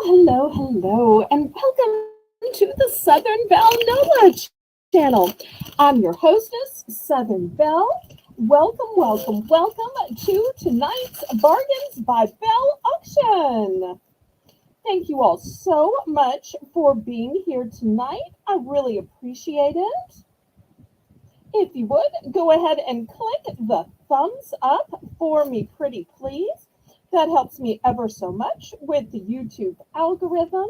Hello, and welcome to the Southern Belle Nola channel. I'm your hostess, Southern Belle. Welcome to tonight's Bargains by Belle auction. Thank you all so much for being here tonight. I really appreciate it. If you would, go ahead and click the thumbs up for me, pretty please. That helps me ever so much with the YouTube algorithm.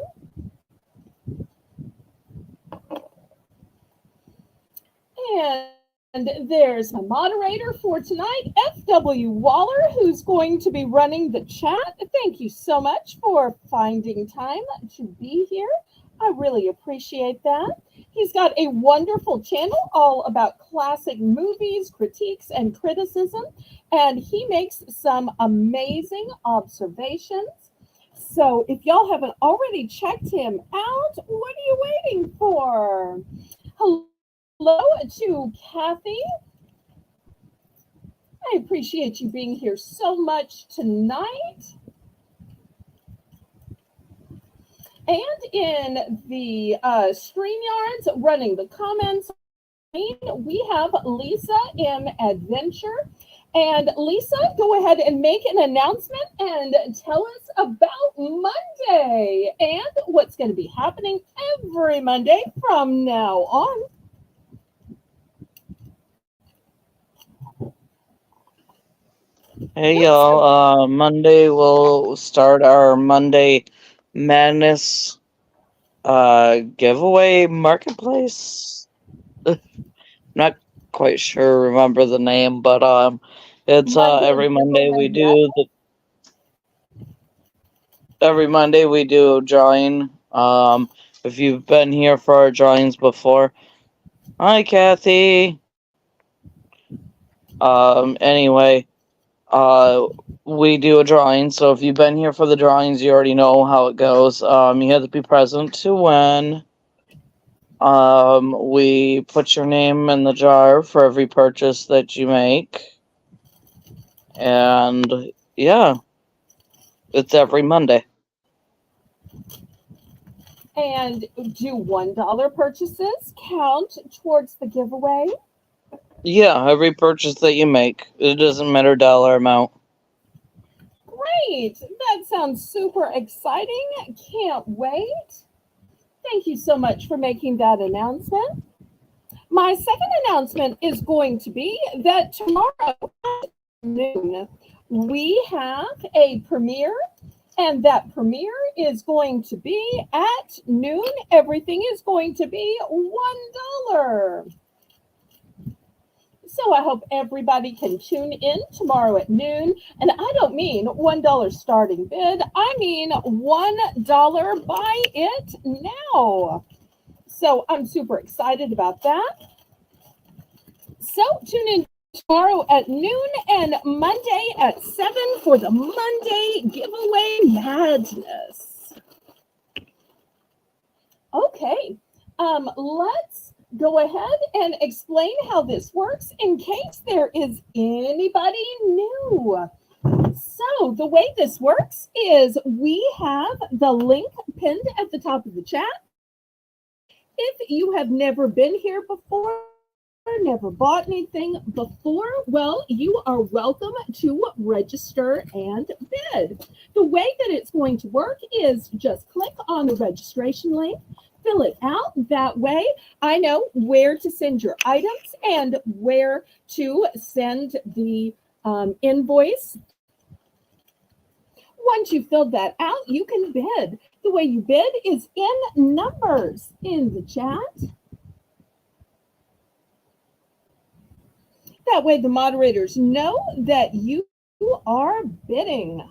And there's my moderator for tonight, F.W. Waller, who's going to be running the chat. Thank you so much for finding time to be here. I really appreciate that. He's got a wonderful channel all about classic movies, critiques, and criticism, and he makes some amazing observations. So if y'all haven't already checked him out, what are you waiting for? Hello to Kathy. I appreciate you being here so much tonight. And in the StreamYards running the comments, we have Lisa M. Adventure. And Lisa, go ahead and make an announcement and tell us about Monday and what's going to be happening every Monday from now on. Hey y'all, Monday we'll start our Monday Madness giveaway marketplace. Not quite sure remember the name, but it's every Monday we do a drawing. If you've been here for our drawings before. Hi Kathy. Anyway, we do a drawing, so if you've been here for the drawings, you already know how it goes. You have to be present to win. We put your name in the jar for every purchase that you make. And yeah, it's every Monday. And do $1 purchases count towards the giveaway? Yeah, every purchase that you make. It doesn't matter dollar amount. Great. That sounds super exciting. Can't wait. Thank you so much for making that announcement. My second announcement is going to be that tomorrow at noon, we have a premiere, and that premiere is going to be at noon. Everything is going to be $1. So I hope everybody can tune in tomorrow at noon. And I don't mean $1 starting bid. I mean $1 buy it now. So I'm super excited about that. So tune in tomorrow at noon and Monday at 7 for the Monday giveaway madness. Okay, let's go ahead and explain how this works in case there is anybody new. So the way this works is we have the link pinned at the top of the chat. If you have never been here before, never bought anything before, well, you are welcome to register and bid. The way that it's going to work is just click on the registration link, fill it out. That way I know where to send your items and where to send the invoice. Once you've filled that out, you can bid. The way you bid is in numbers in the chat. That way the moderators know that you are bidding.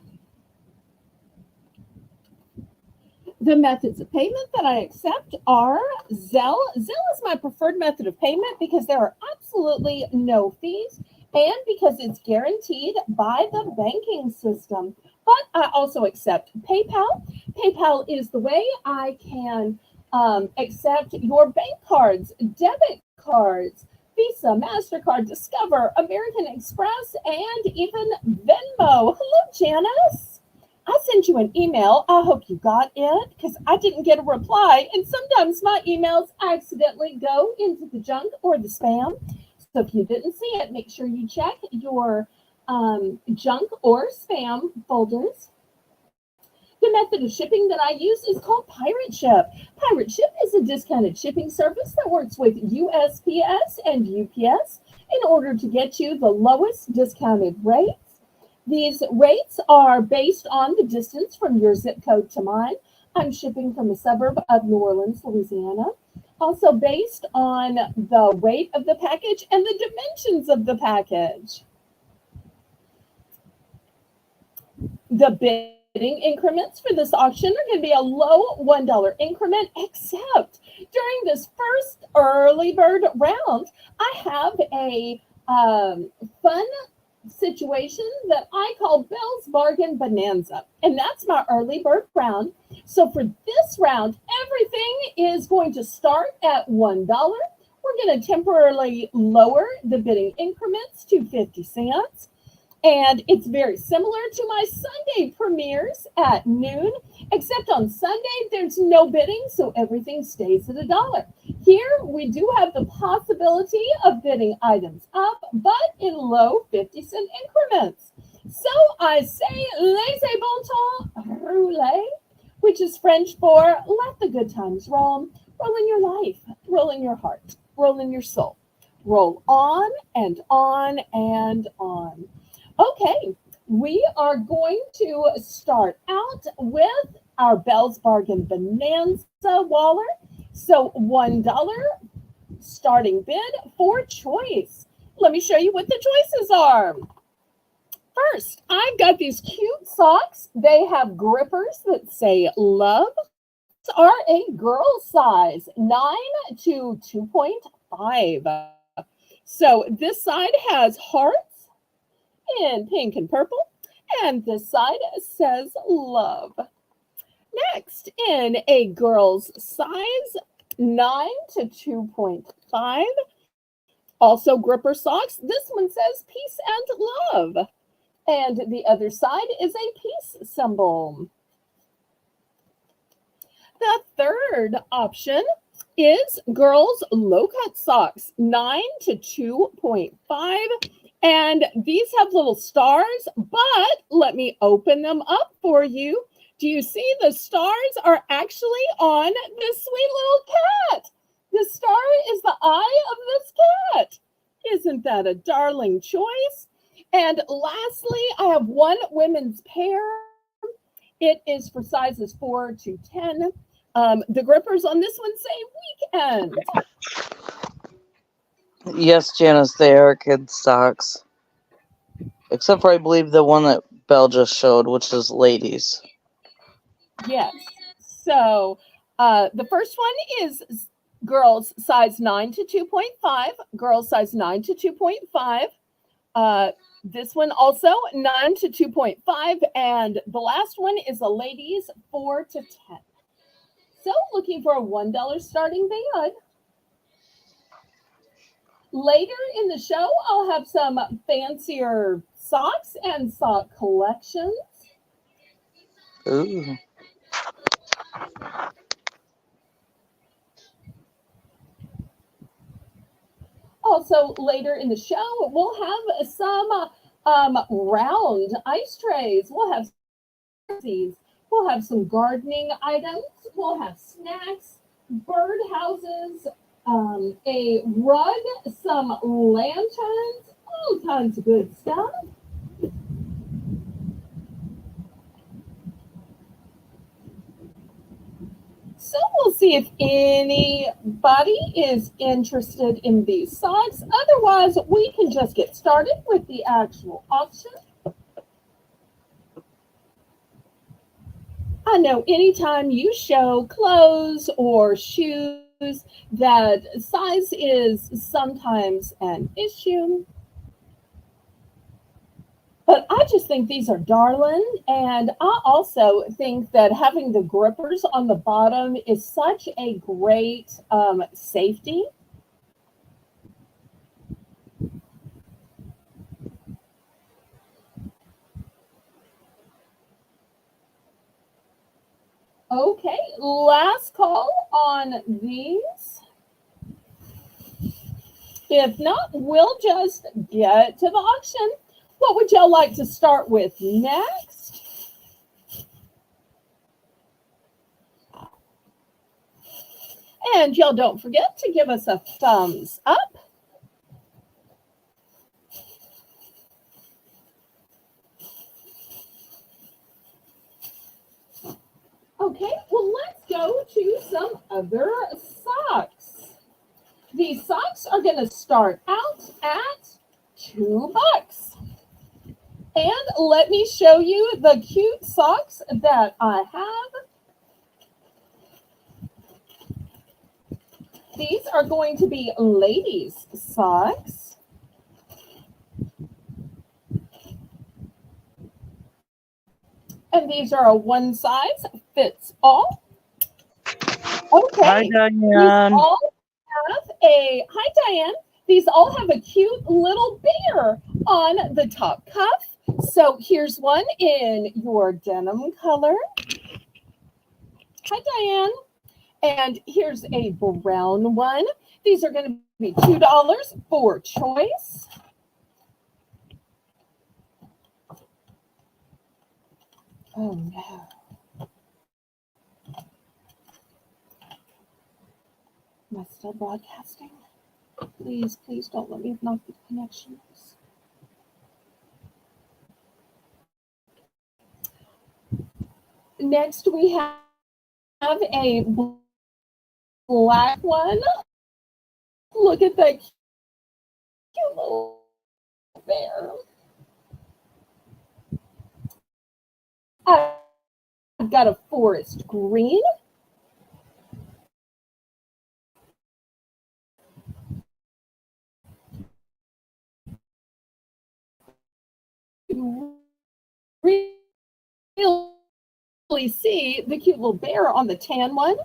The methods of payment that I accept are Zelle. Zelle is my preferred method of payment because there are absolutely no fees and because it's guaranteed by the banking system. But I also accept PayPal. PayPal is the way I can accept your bank cards, debit cards, Visa, MasterCard, Discover, American Express, and even Venmo. Hello, Janice. I sent you an email. I hope you got it because I didn't get a reply. And sometimes my emails accidentally go into the junk or the spam. So if you didn't see it, make sure you check your junk or spam folders. The method of shipping that I use is called Pirate Ship. Pirate Ship is a discounted shipping service that works with USPS and UPS in order to get you the lowest discounted rates. These rates are based on the distance from your zip code to mine. I'm shipping from a suburb of New Orleans, Louisiana. Also based on the weight of the package and the dimensions of the package. The bidding increments for this auction are going to be a low $1 increment, except during this first early bird round, I have a fun situation that I call Belle's Bargain Bonanza. And that's my early bird round. So for this round, everything is going to start at $1. We're going to temporarily lower the bidding increments to 50 cents. And it's very similar to my Sunday premieres at noon, except on Sunday, there's no bidding, so everything stays at $1. Here, we do have the possibility of bidding items up, but in low 50-cent increments. So I say, laissez bon temps rouler, which is French for let the good times roll. Roll in your life, roll in your heart, roll in your soul. Roll on and on and on. Okay, we are going to start out with our Belle's Bargain Bonanza Waller. So $1 starting bid for choice. Let me show you what the choices are. First, I've got these cute socks. They have grippers that say love. These are a girl size, 9 to 2.5. So this side has hearts in pink and purple, and this side says love. Next, in a girl's size, 9 to 2.5, also gripper socks. This one says peace and love, and the other side is a peace symbol. The third option is girls' low-cut socks, 9 to 2.5. And these have little stars, but let me open them up for you. Do you see the stars are actually on this sweet little cat? The star is the eye of this cat. Isn't that a darling choice? And lastly, I have one women's pair. It is for sizes 4 to 10. The grippers on this one say weekend. Yes, Janice, they are kids' socks. Except for, I believe, the one that Belle just showed, which is ladies. Yes. So the first one is girls size 9 to 2.5. Girls size 9 to 2.5. This one also 9 to 2.5. And the last one is a ladies 4 to 10. So looking for a $1 starting bid. Later in the show, I'll have some fancier socks and sock collections. Ooh. Also, later in the show, we'll have some round ice trays. We'll have curtesy's. We'll have some gardening items. We'll have snacks, bird houses, a rug, some lanterns, all kinds of good stuff. So we'll see if anybody is interested in these socks. Otherwise, we can just get started with the actual auction. I know anytime you show clothes or shoes, that size is sometimes an issue. But I just think these are darling. And I also think that having the grippers on the bottom is such a great safety. Okay, last call on these. If not, we'll just get to the auction. What would y'all like to start with next? And y'all don't forget to give us a thumbs up. Okay, well, let's go to some other socks. These socks are going to start out at $2. And let me show you the cute socks that I have. These are going to be ladies' socks. And these are a one size fits all. Okay. Hi, Diane. Hi, Diane. These all have a cute little bear on the top cuff. So here's one in your denim color. Hi, Diane. And here's a brown one. These are going to be $2 for choice. Oh, no. Am I still broadcasting? Please, please don't let me knock the connections. Next, we have a black one. Look at that cute little bear. I've got a forest green. Really see the cute little bear on the tan one.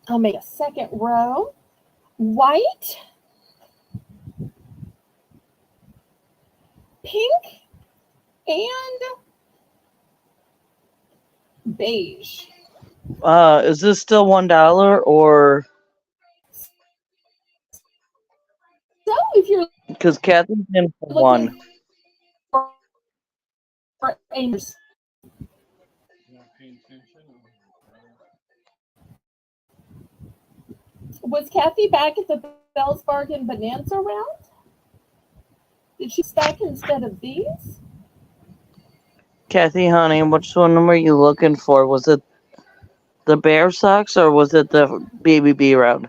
I'll make a second row. White, pink, and beige. Is this still $1 or? So if you're Because Kathy's in for looking one. for a was Kathy back at the Belle's Bargain Bonanza round? Did she stack instead of these? Kathy, honey, which one were you looking for? Was it the bear socks or was it the BBB round?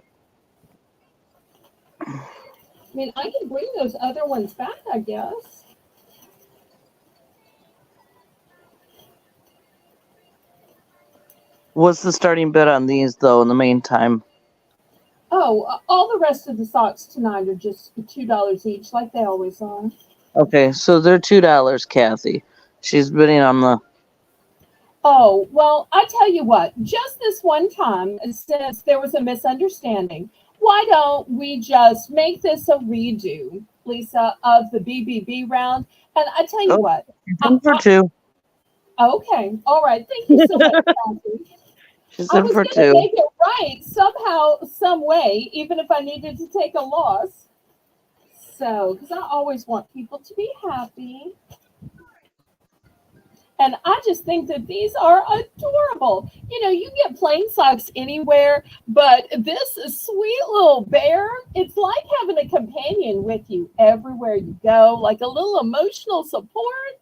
I mean, I can bring those other ones back, I guess. What's the starting bid on these, though, in the meantime? Oh, all the rest of the socks tonight are just $2 each, like they always are. Okay, so they're $2, Kathy. She's bidding on the. Oh, well, I tell you what, just this one time, since there was a misunderstanding, why don't we just make this a redo, Lisa, of the BBB round? And I tell you Oh, what, she's in for two. okay, all right, thank you so much, Kathy. She's I in was for going to two. make it right somehow, some way, even if I needed to take a loss. So, because I always want people to be happy. And I just think that these are adorable. You know, you get plain socks anywhere, but this sweet little bear, it's like having a companion with you everywhere you go, like a little emotional support.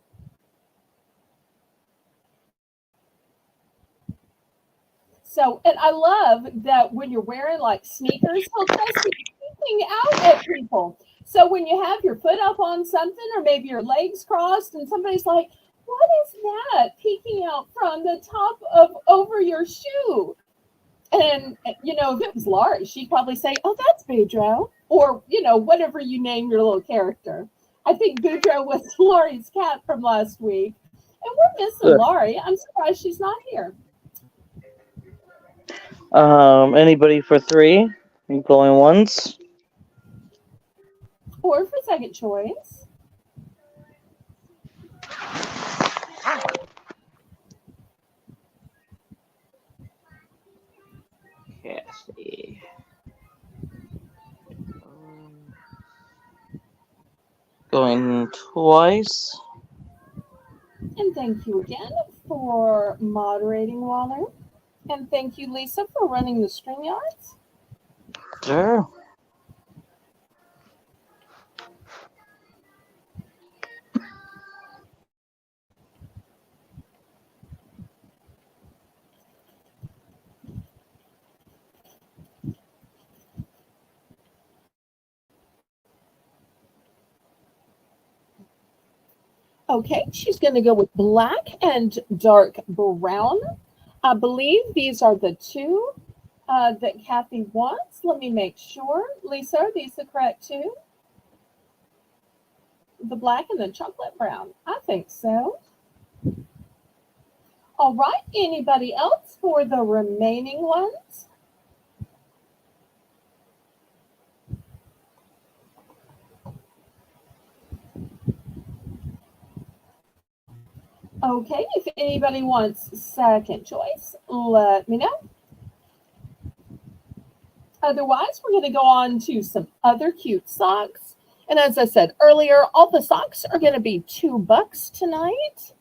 So, and I love that when you're wearing like sneakers, he'll just be peeking out at people. So when you have your foot up on something, or maybe your legs crossed, and somebody's like, "What is that peeking out from the top of over your shoe?" And you know, if it was Laurie, she'd probably say, "Oh, that's Boudreaux," or you know, whatever you name your little character. I think Boudreaux was Laurie's cat from last week, and we're missing Good. Laurie. I'm surprised she's not here. Anybody for three? You going once? Or for second choice. Kathy. Going twice. And thank you again for moderating, Waller. And thank you, Lisa, for running the StreamYards. Sure. Okay, she's going to go with black and dark brown. I believe these are the two that Kathy wants. Let me make sure. Lisa, are these the correct two? The black and the chocolate brown. I think so. All right, anybody else for the remaining ones? Okay, if anybody wants second choice, let me know. Otherwise, we're going to go on to some other cute socks. And as I said earlier, all the socks are going to be $2 tonight.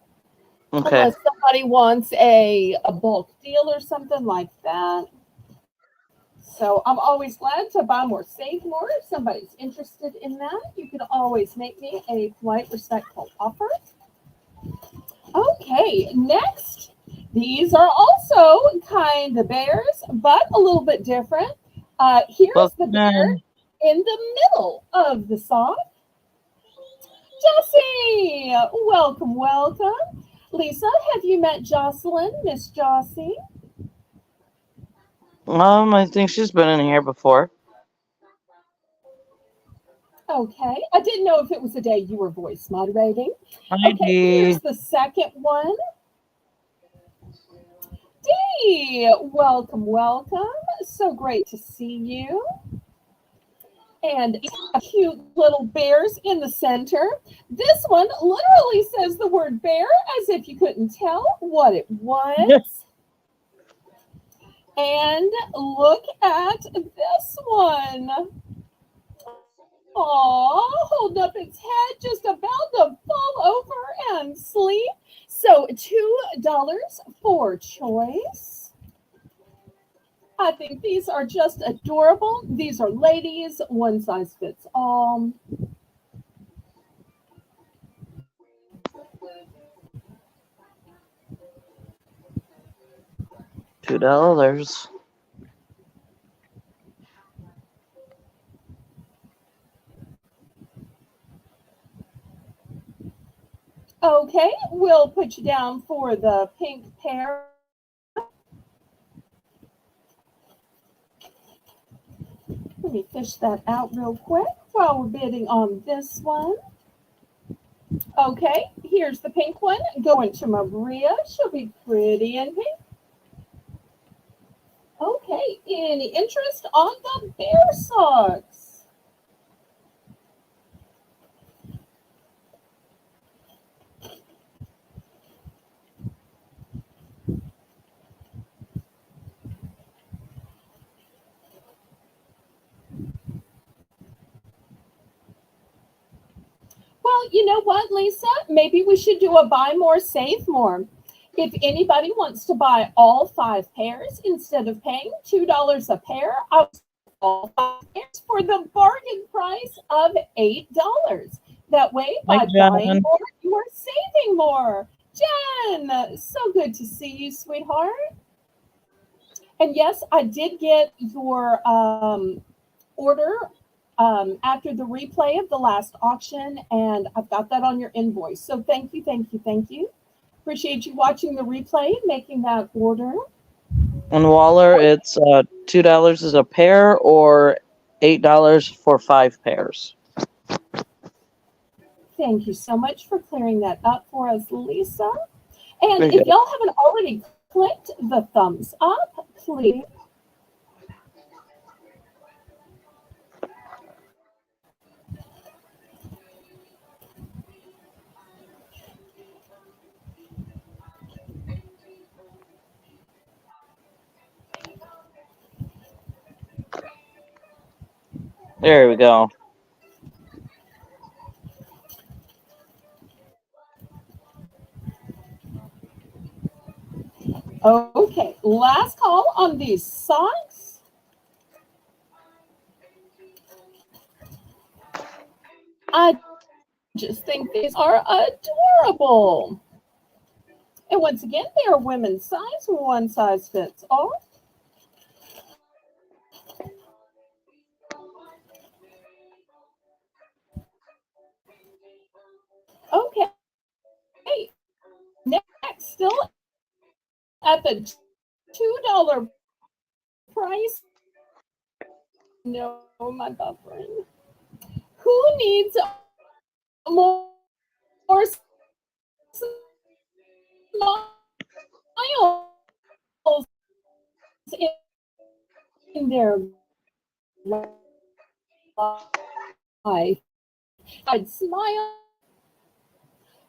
Okay. Unless somebody wants a bulk deal or something like that. So I'm always glad to buy more, save more. If somebody's interested in that, you can always make me a polite, respectful offer. Okay, next. These are also kind of bears, but a little bit different. Here's the bear in the middle of the sock. Jessie, welcome, welcome. Lisa, have you met Jocelyn, Miss Jossie? I think she's been in here before. Okay, I didn't know if it was the day you were voice moderating. Hi, Okay, Dee. here's the second one. Dee, welcome, welcome. So great to see you. And cute little bears in the center. This one literally says the word bear as if you couldn't tell what it was. And look at this one. Aw, holding up its head, just about to fall over and sleep. So $2 for choice. I think these are just adorable. These are ladies, one size fits all. $2. Okay, we'll put you down for the pink pair. Let me fish that out real quick while we're bidding on this one. Okay, here's the pink one going to Maria. She'll be pretty in pink. Okay, any interest on the bear socks? Well, you know what, Lisa? Maybe we should do a buy more, save more. If anybody wants to buy all 5 pairs instead of paying $2 a pair, I'll all 5 pairs for the bargain price of $8. That way, by buying more, you are saving more. Jen, so good to see you, sweetheart. And yes, I did get your order after the replay of the last auction, and I've got that on your invoice. So thank you, thank you, thank you. Appreciate you watching the replay, making that order. And Waller, it's $2 is a pair or $8 for 5 pairs. Thank you so much for clearing that up for us, Lisa. And if y'all haven't already clicked the thumbs up, please. There we go. Okay, last call on these socks. I just think these are adorable. And once again, they are women's size, one size fits all. Okay, next, still at the $2 price. No, my buffering. Who needs more smiles in their life? I'd smile.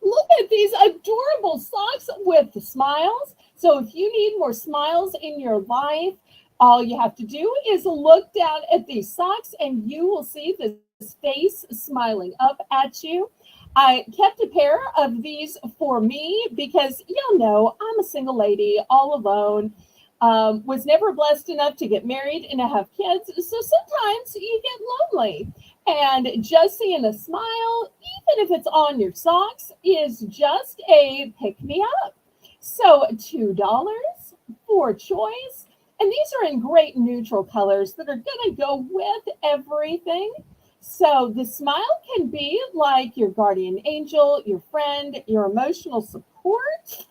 Look at these adorable socks with smiles. So if you need more smiles in your life, all you have to do is look down at these socks and you will see this face smiling up at you. I kept a pair of these for me because y'all know I'm a single lady all alone. Was never blessed enough to get married and to have kids. So sometimes you get lonely. And just seeing a smile, even if it's on your socks, is just a pick me up. So $2 for choice. And these are in great neutral colors that are going to go with everything. So the smile can be like your guardian angel, your friend, your emotional support.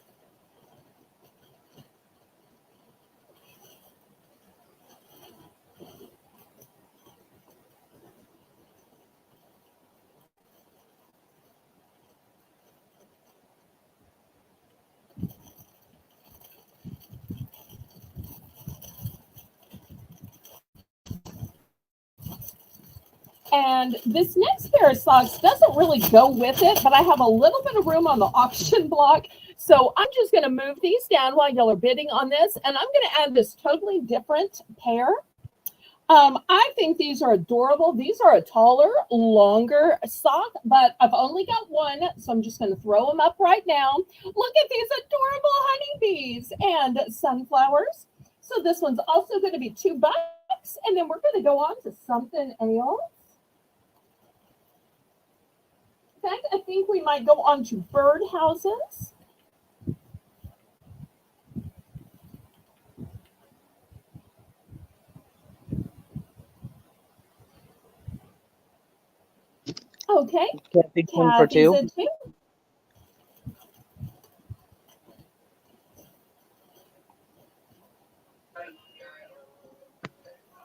And this next pair of socks doesn't really go with it, but I have a little bit of room on the auction block. So I'm just going to move these down while y'all are bidding on this. And I'm going to add this totally different pair. I think these are adorable. These are a taller, longer sock, but I've only got one. So I'm just going to throw them up right now. Look at these adorable honeybees and sunflowers. So this one's also going to be $2. And then we're going to go on to something else. In fact, I think we might go on to bird houses. Okay, Kathy Quinn for Kathy's two. a two.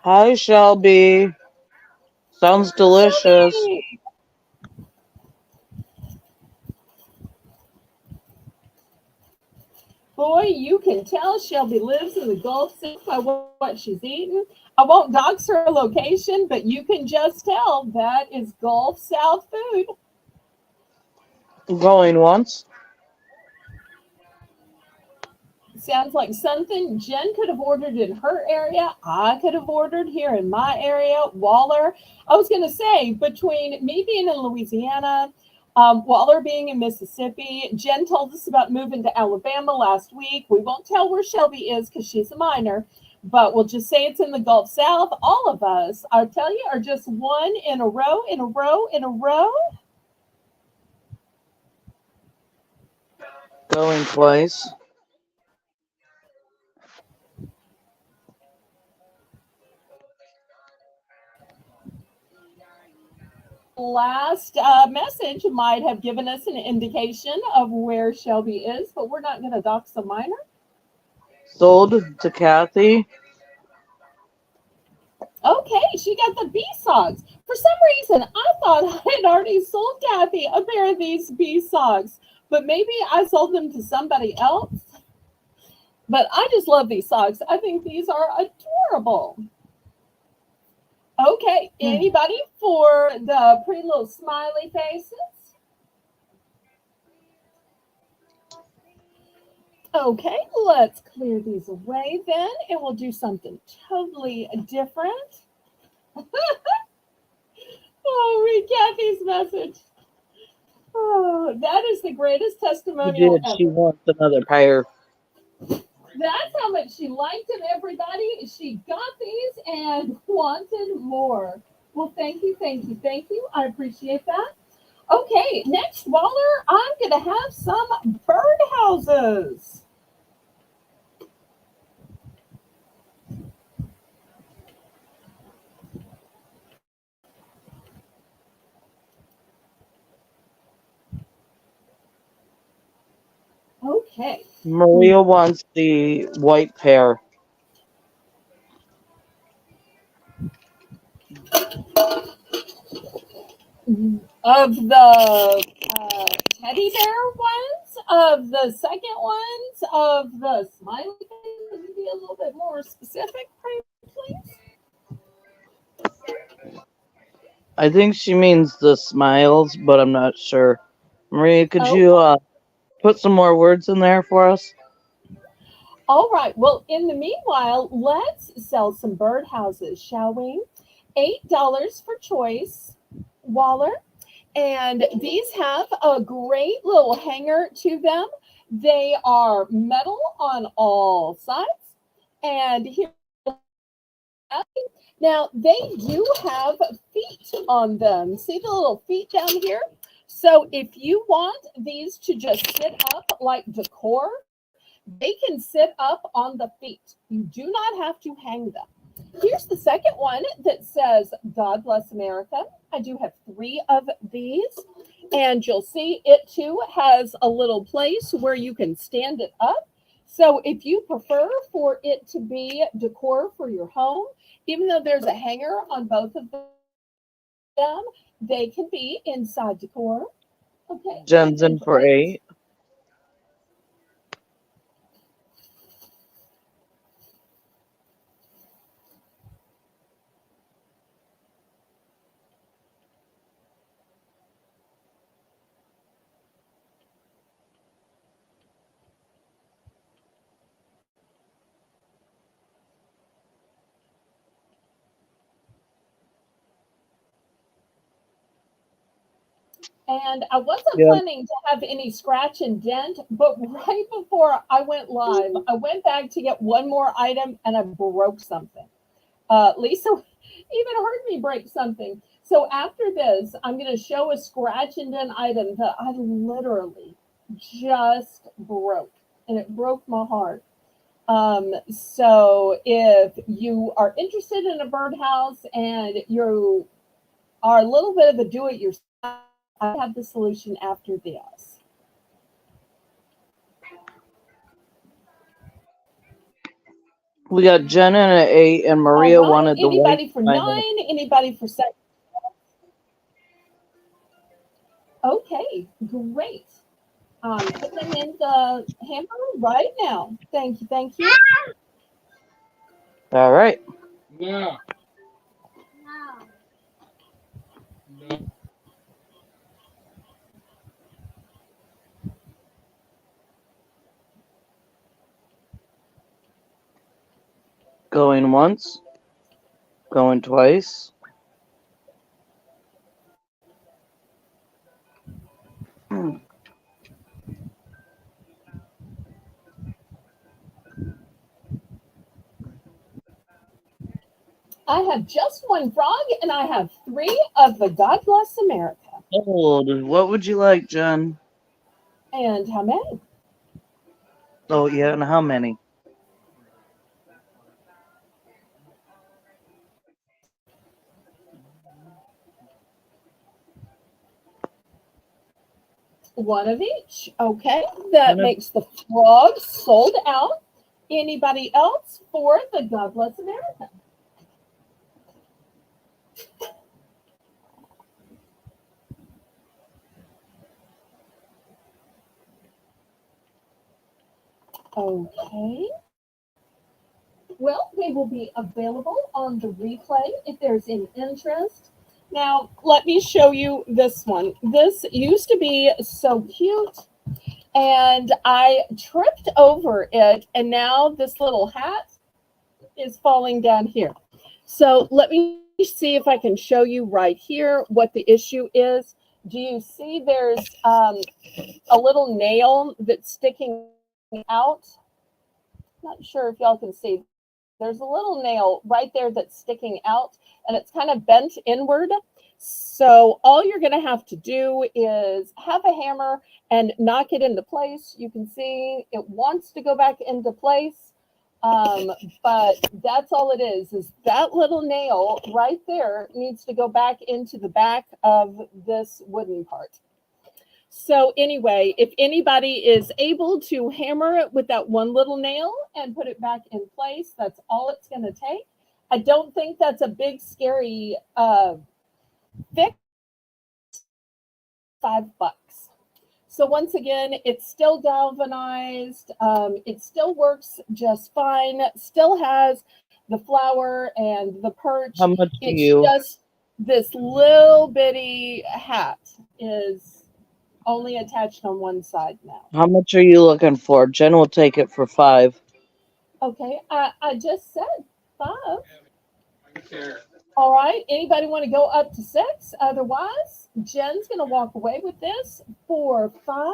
Hi, Shelby. Sounds delicious. Shelby! Boy, you can tell Shelby lives in the Gulf South by what she's eating. I won't dox her location, but you can just tell that is Gulf South food. Going once. Sounds like something Jen could have ordered in her area. I could have ordered here in my area, Waller. I was going to say, between me being in Louisiana, Waller being in Mississippi, Jen told us about moving to Alabama last week. We won't tell where Shelby is because she's a minor, but we'll just say it's in the Gulf South. All of us, I tell you, are just one in a row, in a row, in a row. Going twice. Last message might have given us an indication of where Shelby is, but we're not going to dox the minor. Sold to Kathy. Okay, she got the bee socks. For some reason, I thought I had already sold Kathy a pair of these bee socks, but maybe I sold them to somebody else. But I just love these socks. I think these are adorable. Okay, anybody for the pretty little smiley faces? Okay, let's clear these away then, and we'll do something totally different. Oh, read Kathy's message. Oh, that is the greatest She testimonial did. She ever. wants another pair. That's how much she liked them, everybody. She got these and wanted more. Well, thank you, thank you, thank you. I appreciate that. Okay, next, Waller, I'm going to have some birdhouses. Okay. Maria wants the white pair. Of the teddy bear ones, of the second ones, of the smiley face. Could you be a little bit more specific, please? I think she means the smiles, but I'm not sure. Maria, could Okay. you put some more words in there for us? All right. Well, in the meanwhile, let's sell some birdhouses, shall we? $8 for choice, Waller. And these have a great little hanger to them. They are metal on all sides. And here, now they do have feet on them. See the little feet down here? So if you want these to just sit up like decor, they can sit up on the feet. You do not have to hang them. Here's the second one that says, God bless America. I do have 3 of these. And you'll see it too has a little place where you can stand it up. So if you prefer for it to be decor for your home, even though there's a hanger on both of them, they can be inside decor. Okay, Jen's in for great. 8. And I wasn't Yeah. planning to have any scratch and dent, but right before I went live, I went back to get one more item and I broke something. Lisa even heard me break something. So after this, I'm going to show a scratch and dent item that I literally just broke, and it broke my heart. So if you are interested in a birdhouse and you are a little bit of a do-it-yourself, I have the solution after this. We got Jen in at 8, and All Maria right. wanted the white Anybody for smile. 9? Anybody for 7? Okay, great. Put them in the hamper right now. Thank you. Thank you. All right. Going once. Going twice. I have just one frog and I have 3 of the God Bless America. Oh, what would you like, Jen? And how many? Oh, yeah, and how many? One of each. Okay, that makes the frog sold out. Anybody else for the God Bless America? Okay. Well, they will be available on the replay if there's any interest. Now, let me show you this one. This used to be so cute, and I tripped over it, and now this little hat is falling down here. So let me see if I can show you right here what the issue is. Do you see there's a little nail that's sticking out? Not sure if y'all can see. There's a little nail right there that's sticking out, and it's kind of bent inward. So all you're going to have to do is have a hammer and knock it into place. You can see it wants to go back into place, but that's all it is that little nail right there needs to go back into the back of this wooden part. So anyway, if anybody is able to hammer it with that one little nail and put it back in place, that's all it's going to take. I don't think that's a big, scary fix. $5. So once again, it's still galvanized. It still works just fine. Still has the flower and the perch. How much do It's you? just this little bitty hat is only attached on one side now. How much are you looking for? Jen will take it for 5. Okay, I just said 5. All right, anybody want to go up to 6? Otherwise, Jen's going to walk away with this for 5.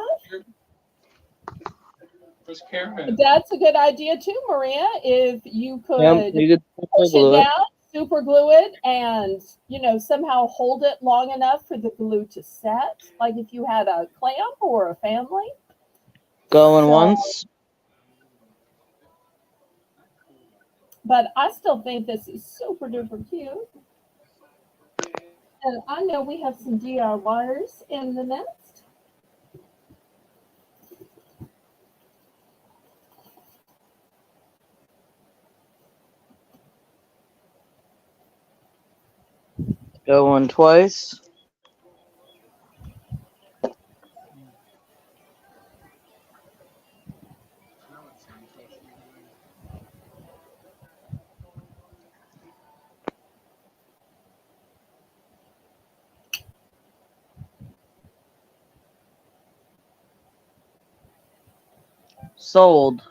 That's a good idea too, Maria. If you Yep, could you could push glue it it. down, super glue it, and somehow hold it long enough for the glue to set, like if you had a clamp or a family. Going So, once. but I still think this is super duper cute. And I know we have some DIYers in the nest. Going twice. Sold.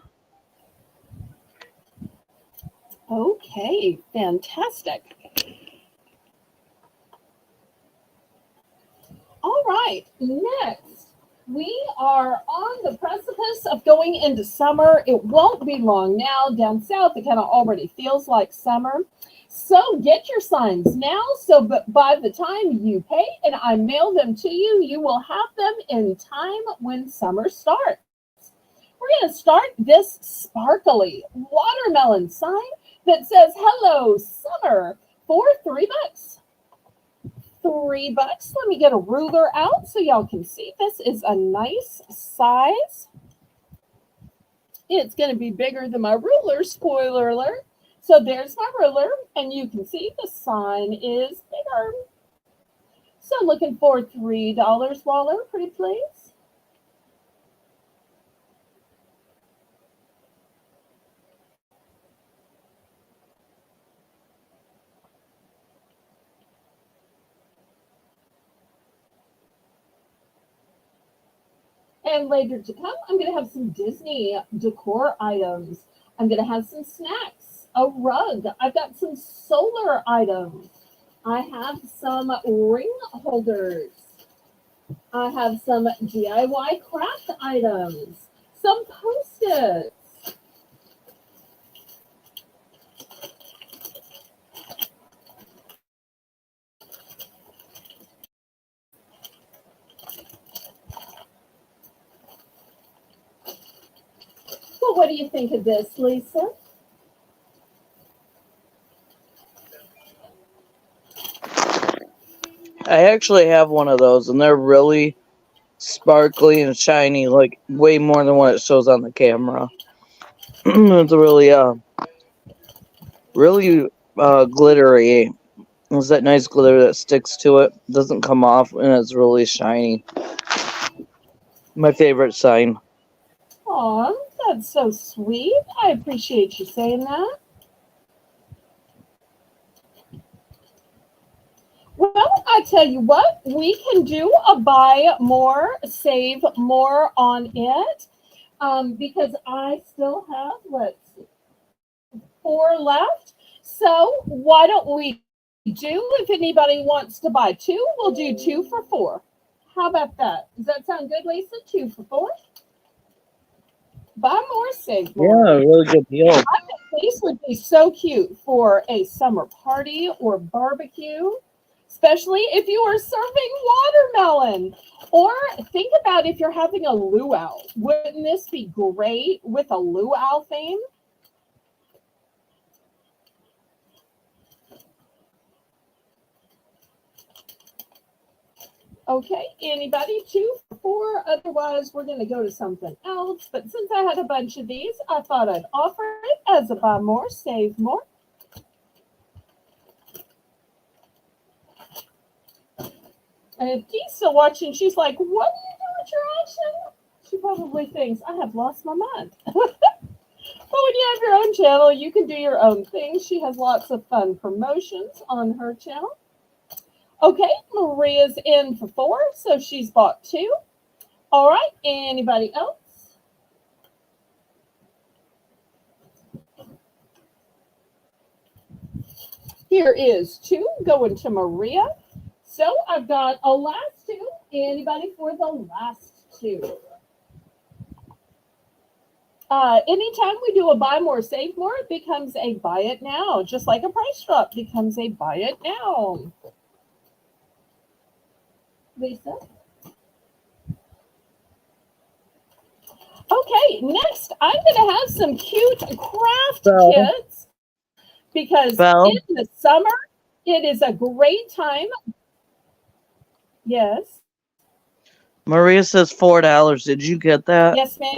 Okay, fantastic. All right, next, we are on the precipice of going into summer. It won't be long now. Down south, it kind of already feels like summer. So get your signs now. So by the time you pay and I mail them to you, you will have them in time when summer starts. We're going to start this sparkly watermelon sign that says, "Hello, summer," for $3. $3. Let me get a ruler out so y'all can see. This is a nice size. It's going to be bigger than my ruler, spoiler alert. So there's my ruler, and you can see the sign is bigger. So looking for $3, Waller, pretty please. And later to come, I'm going to have some Disney decor items. I'm going to have some snacks, a rug. I've got some solar items. I have some ring holders. I have some DIY craft items, some Post-its. Well, what do you think of this, Lisa? I actually have one of those, and they're really sparkly and shiny, like way more than what it shows on the camera. It's really glittery. It's that nice glitter that sticks to it, doesn't come off, and it's really shiny. My favorite sign. Aw, that's so sweet. I appreciate you saying that. Well, I tell you what, we can do a buy more, save more on it, because I still have, let's see, 4 left. So why don't we do, if anybody wants to buy two, we'll do 2 for $4. How about that? Does that sound good, Lisa? 2 for $4? Buy more, save more. Yeah, really good deal. I think these would be so cute for a summer party or barbecue, especially if you are serving watermelon. Or think about if you're having a luau. Wouldn't this be great with a luau theme? Okay, anybody? 2 for $4. Otherwise, we're going to go to something else. But since I had a bunch of these, I thought I'd offer it as a buy more, save more. And if Dee's still watching, she's like, what are you doing with your auction? She probably thinks, I have lost my mind. But when you have your own channel, you can do your own thing. She has lots of fun promotions on her channel. Okay, Maria's in for 4, so she's bought 2. All right, anybody else? Here is 2 going to Maria. So I've got a last 2. Anybody for the last 2? Anytime we do a buy more, save more, it becomes a buy it now. Just like a price drop becomes a buy it now. Lisa? Okay, next I'm going to have some cute craft kits because in the summer, it is a great time. Yes. Maria says $4. Did you get that? Yes, ma'am.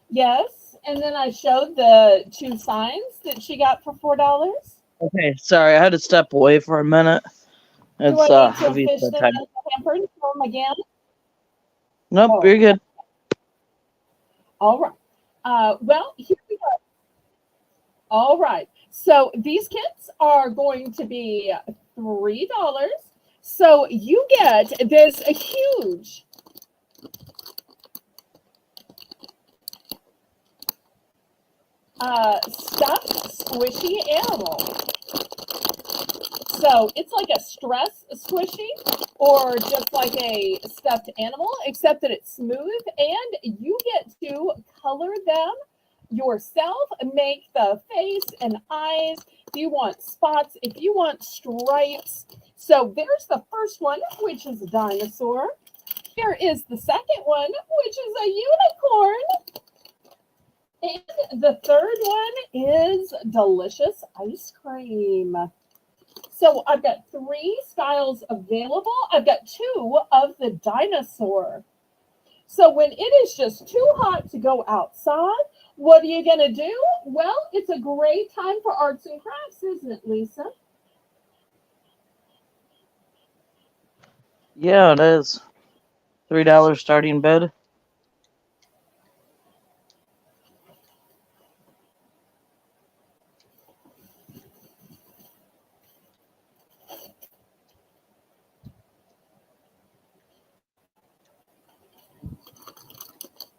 Yes. And then I showed the 2 signs that she got for $4. Okay, sorry, I had to step away for a minute. It's heavy fish the them time. in the hamper and throw them again? Nope, Oh. you're good. All right. Well, here we go. All right. So these kits are going to be $3. So you get this huge stuffed squishy animal. So it's like a stress squishy or just like a stuffed animal, except that it's smooth and you get to color them yourself, make the face and eyes. If you want spots, if you want stripes. So there's the first one, which is a dinosaur. Here is the second one, which is a unicorn. And the third one is delicious ice cream. So I've got 3 styles available. I've got 2 of the dinosaur. So when it is just too hot to go outside, what are you going to do? Well, it's a great time for arts and crafts, isn't it, Lisa? Yeah, it is. $3 starting bid.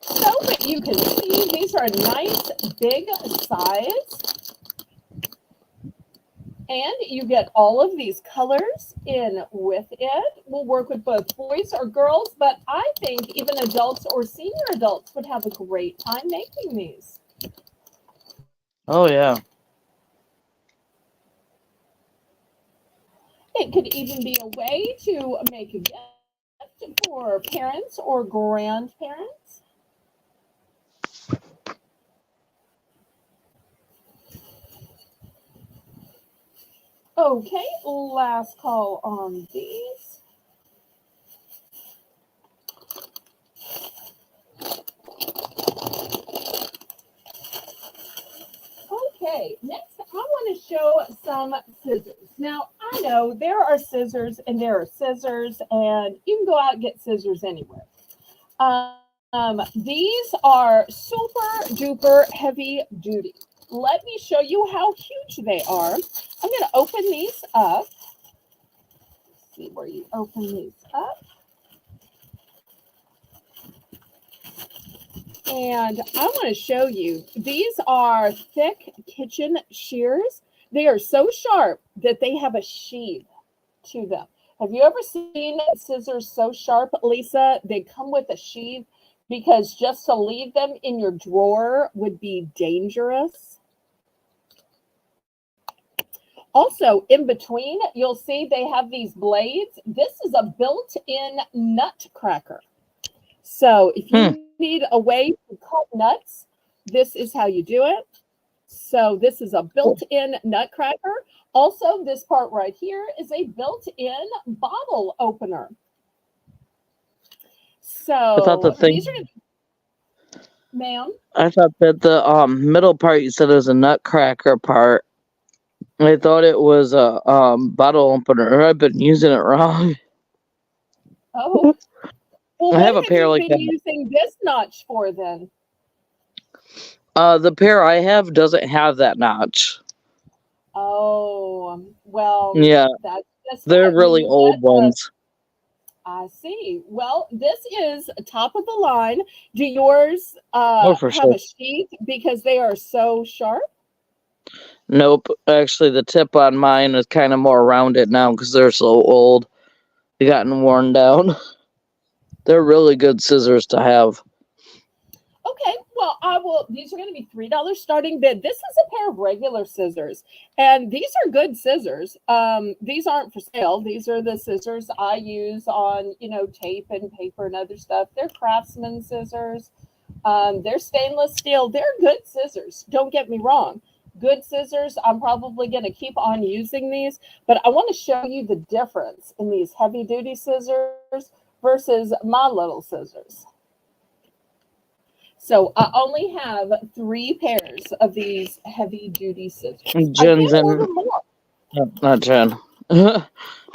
So that you can see, these are a nice big size. And you get all of these colors in with it. We'll work with both boys or girls, but I think even adults or senior adults would have a great time making these. Oh, yeah. It could even be a way to make a gift for parents or grandparents. Okay, last call on these. Okay, next I want to show some scissors. Now, I know there are scissors and there are scissors, and you can go out and get scissors anywhere. These are super duper heavy duty. Let me show you how huge they are. I'm going to open these up. Let's see where you open these up. And I want to show you. These are thick kitchen shears. They are so sharp that they have a sheath to them. Have you ever seen scissors so sharp, Lisa? They come with a sheath because just to leave them in your drawer would be dangerous. Also, in between, you'll see they have these blades. This is a built-in nutcracker. So if you need a way to cut nuts, this is how you do it. So this is a built-in nutcracker. Also, this part right here is a built-in bottle opener. I thought the So thing. these are, ma'am. I thought that the middle part you said is a nutcracker part. I thought it was a bottle opener. I've been using it wrong. Oh, well, I what have a have pair you like been that. using this notch for then? The pair I have doesn't have that notch. Oh, well, Yeah, that's just they're it. When really you old get the, ones. I see. Well, this is top of the line. Do yours Oh, for have sure. a sheath because they are so sharp? Nope. Actually, the tip on mine is kind of more rounded now because they're so old. They've gotten worn down. They're really good scissors to have. Okay, well, I will. These are going to be $3 starting bid. This is a pair of regular scissors, and these are good scissors. These aren't for sale. These are the scissors I use on, tape and paper and other stuff. They're Craftsman scissors. They're stainless steel. They're good scissors. Don't get me wrong. Good scissors. I'm probably going to keep on using these, but I want to show you the difference in these heavy duty scissors versus my little scissors. So I only have 3 pairs of these heavy duty scissors. I Jen's can order in. more. No, not Jen.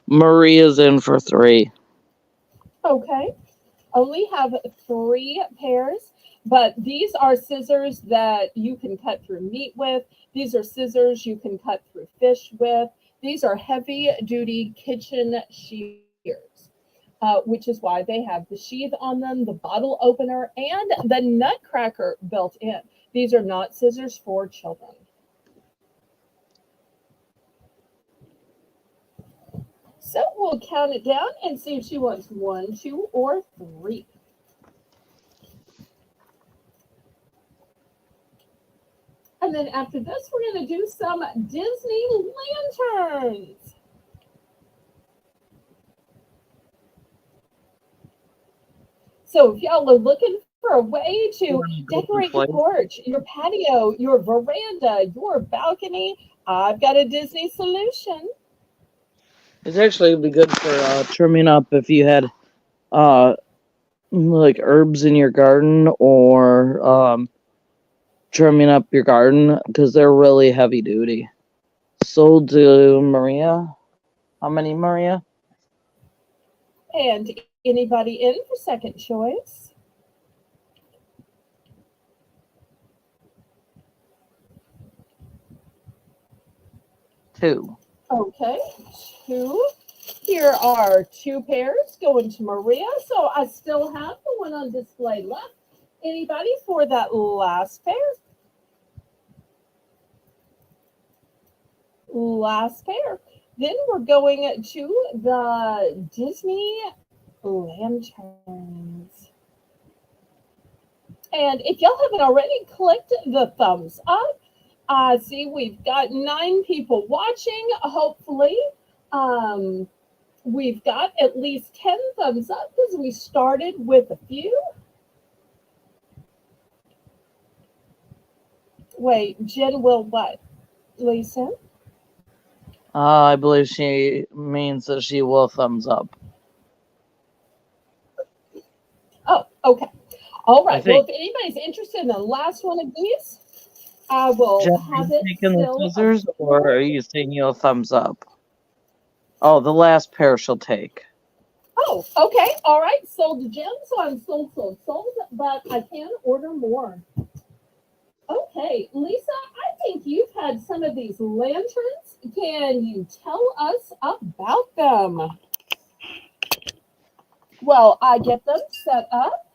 Maria's in for 3. Okay. Only have 3 pairs, but these are scissors that you can cut through meat with. These are scissors you can cut through fish with. These are heavy duty kitchen shears. Which is why they have the sheath on them, the bottle opener, and the nutcracker built in. These are not scissors for children. So we'll count it down and see if she wants 1, 2, or 3. And then after this, we're going to do some Disney lanterns. So if y'all are looking for a way to decorate your porch, your patio, your veranda, your balcony, I've got a Disney solution. It's actually be good for trimming up if you had like herbs in your garden or trimming up your garden because they're really heavy duty. So do Maria. How many, Maria? And anybody in for second choice? Two. Okay, 2. Here are 2 pairs going to Maria. So I still have the one on display left. Anybody for that last pair? Last pair. Then we're going to the Disney lanterns. And if y'all haven't already clicked the thumbs up, I see we've got 9 people watching. Hopefully, we've got at least 10 thumbs up because we started with a few. Wait, Jen will what, Lisa? I believe she means that she will thumbs up. Oh, okay. All right. Well, think. if anybody's interested in the last one of these, I will Jen, are have you it taking the still scissors or available. are you saying you'll thumbs up? Oh, the last pair she'll take. Oh, okay. All right. Sold to Jen. So I'm sold, but I can order more. Okay, Lisa, I think you've had some of these lanterns. Can you tell us about them? Well, I get them set up.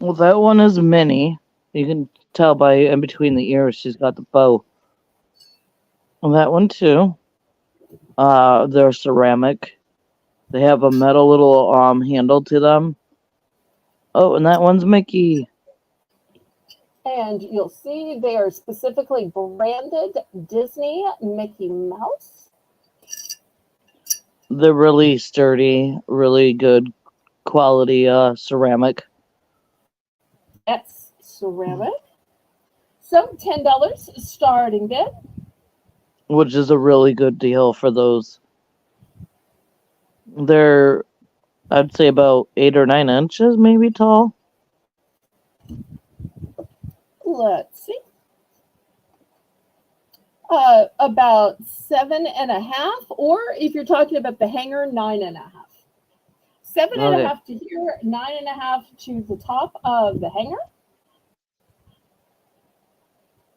Well, that one is Minnie. You can tell by in between the ears she's got the bow. And that one too. They're ceramic. They have a metal little handle to them. Oh, and that one's Mickey. And you'll see they are specifically branded Disney Mickey Mouse. They're really sturdy, really good quality ceramic. That's ceramic. So $10 starting bid. Which is a really good deal for those. They're, I'd say, about 8 or 9 inches, maybe tall. Let's see. About 7.5, or if you're talking about the hanger, 9.5. 7.5 to here, 9.5 to the top of the hanger.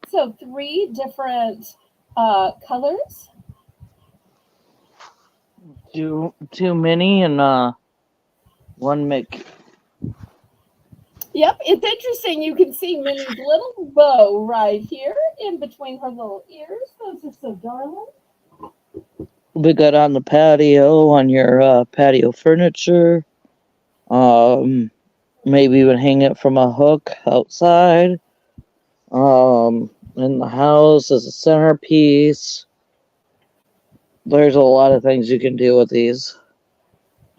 So 3 different colors. Two Minnie and 1 Mickey. Yep, it's interesting. You can see Minnie's little bow right here in between her little ears. Those are so darling. We got on the patio, on your patio furniture. Maybe even hang it from a hook outside. In the house as a centerpiece. There's a lot of things you can do with these.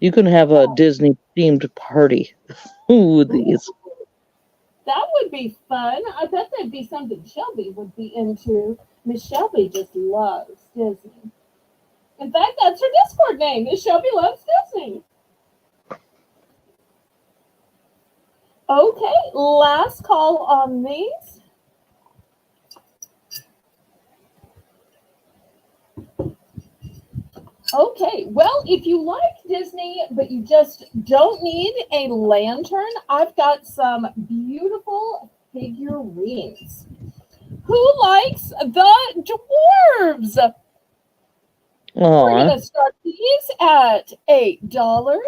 You can have a Disney themed party with these. That would be fun. I bet that'd be something Shelby would be into. Miss Shelby just loves Disney. In fact, that's her Discord name. Miss Shelby loves Disney. Okay, last call on these. Okay, well, if you like Disney, but you just don't need a lantern, I've got some beautiful figurines. Who likes the dwarves? We're going to start these at $8.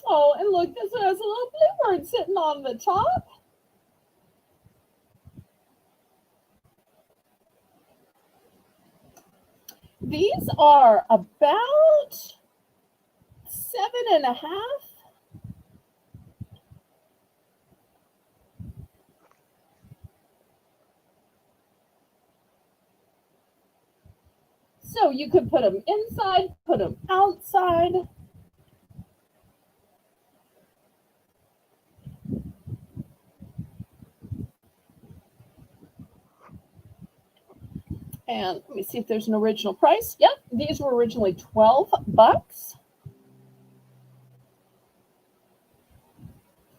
Oh, and look, this one has a little bluebird sitting on the top. These are about 7.5. So you could put them inside, put them outside. And let me see if there's an original price. Yep, these were originally $12.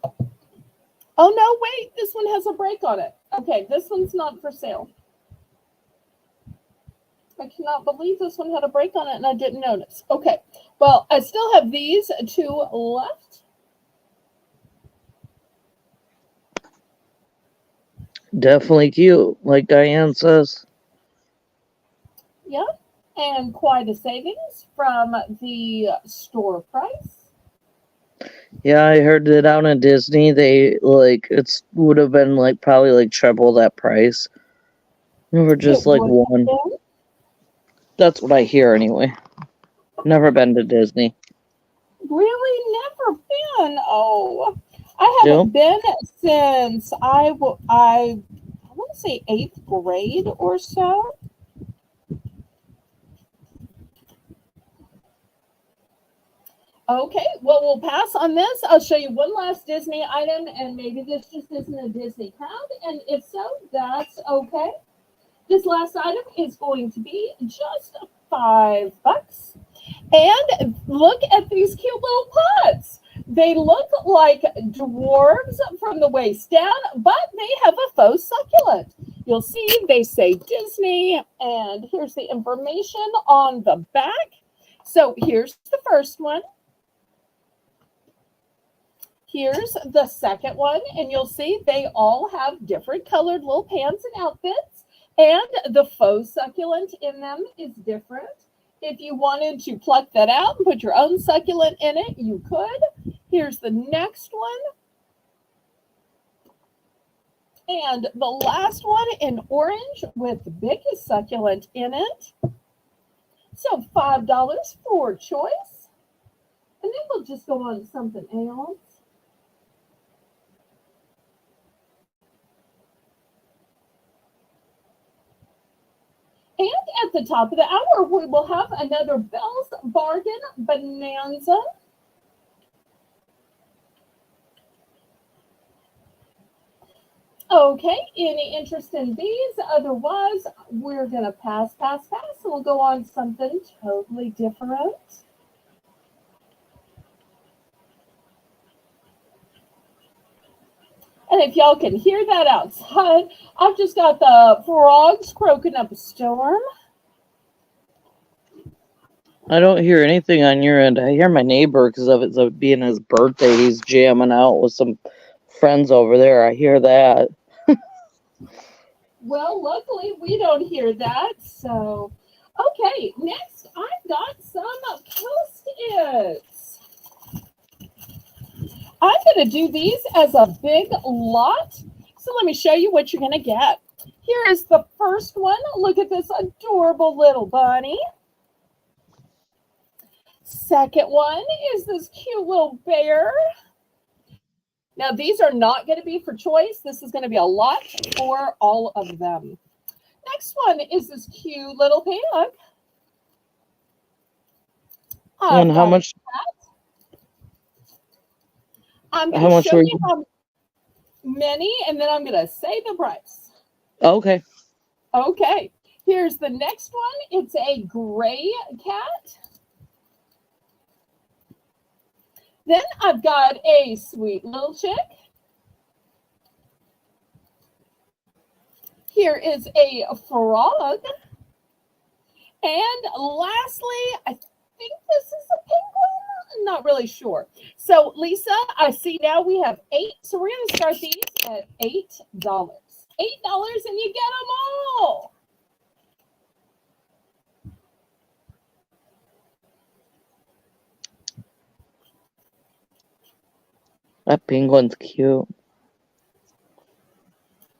Oh, no, wait, this one has a break on it. Okay, this one's not for sale. I cannot believe this one had a break on it and I didn't notice. Okay, well, I still have these 2 left. Definitely cute, like Diane says. Yep, and quite a savings from the store price. Yeah, I heard that out in Disney, they would have been probably triple that price. Never just one. That's what I hear anyway. Never been to Disney. Really, never been. Oh, I haven't been since I want to say 8th grade or so. Okay, well, we'll pass on this. I'll show you one last Disney item, and maybe this just isn't a Disney crowd, and if so, that's okay. This last item is going to be just $5. And look at these cute little pots. They look like dwarves from the waist down, but they have a faux succulent. You'll see they say Disney, and here's the information on the back. So here's the first one. Here's the second one, and you'll see they all have different colored little pants and outfits, and the faux succulent in them is different. If you wanted to pluck that out and put your own succulent in it, you could. Here's the next one. And the last one in orange with the biggest succulent in it. So $5 for choice. And then we'll just go on to something else. And at the top of the hour, we will have another Belle's Bargain Bonanza. Okay, any interest in these? Otherwise, we're going to pass, and we'll go on to something totally different. And if y'all can hear that outside, I've just got the frogs croaking up a storm. I don't hear anything on your end. I hear my neighbor because of it being his birthday. He's jamming out with some friends over there. I hear that. Well, luckily we don't hear that. So, okay, next I've got some Post-its. I'm going to do these as a big lot. So let me show you what you're going to get. Here is the first one. Look at this adorable little bunny. Second one is this cute little bear. Now, these are not going to be for choice. This is going to be a lot for all of them. Next one is this cute little pig. And how much? I'm going to show you how many, and then I'm going to say the price. Okay. Okay. Here's the next one. It's a gray cat. Then I've got a sweet little chick. Here is a frog. And lastly, I think this is a penguin. I'm not really sure. So, Lisa, I see now we have 8. So we're going to start these at $8. $8 and you get them all. That penguin's cute.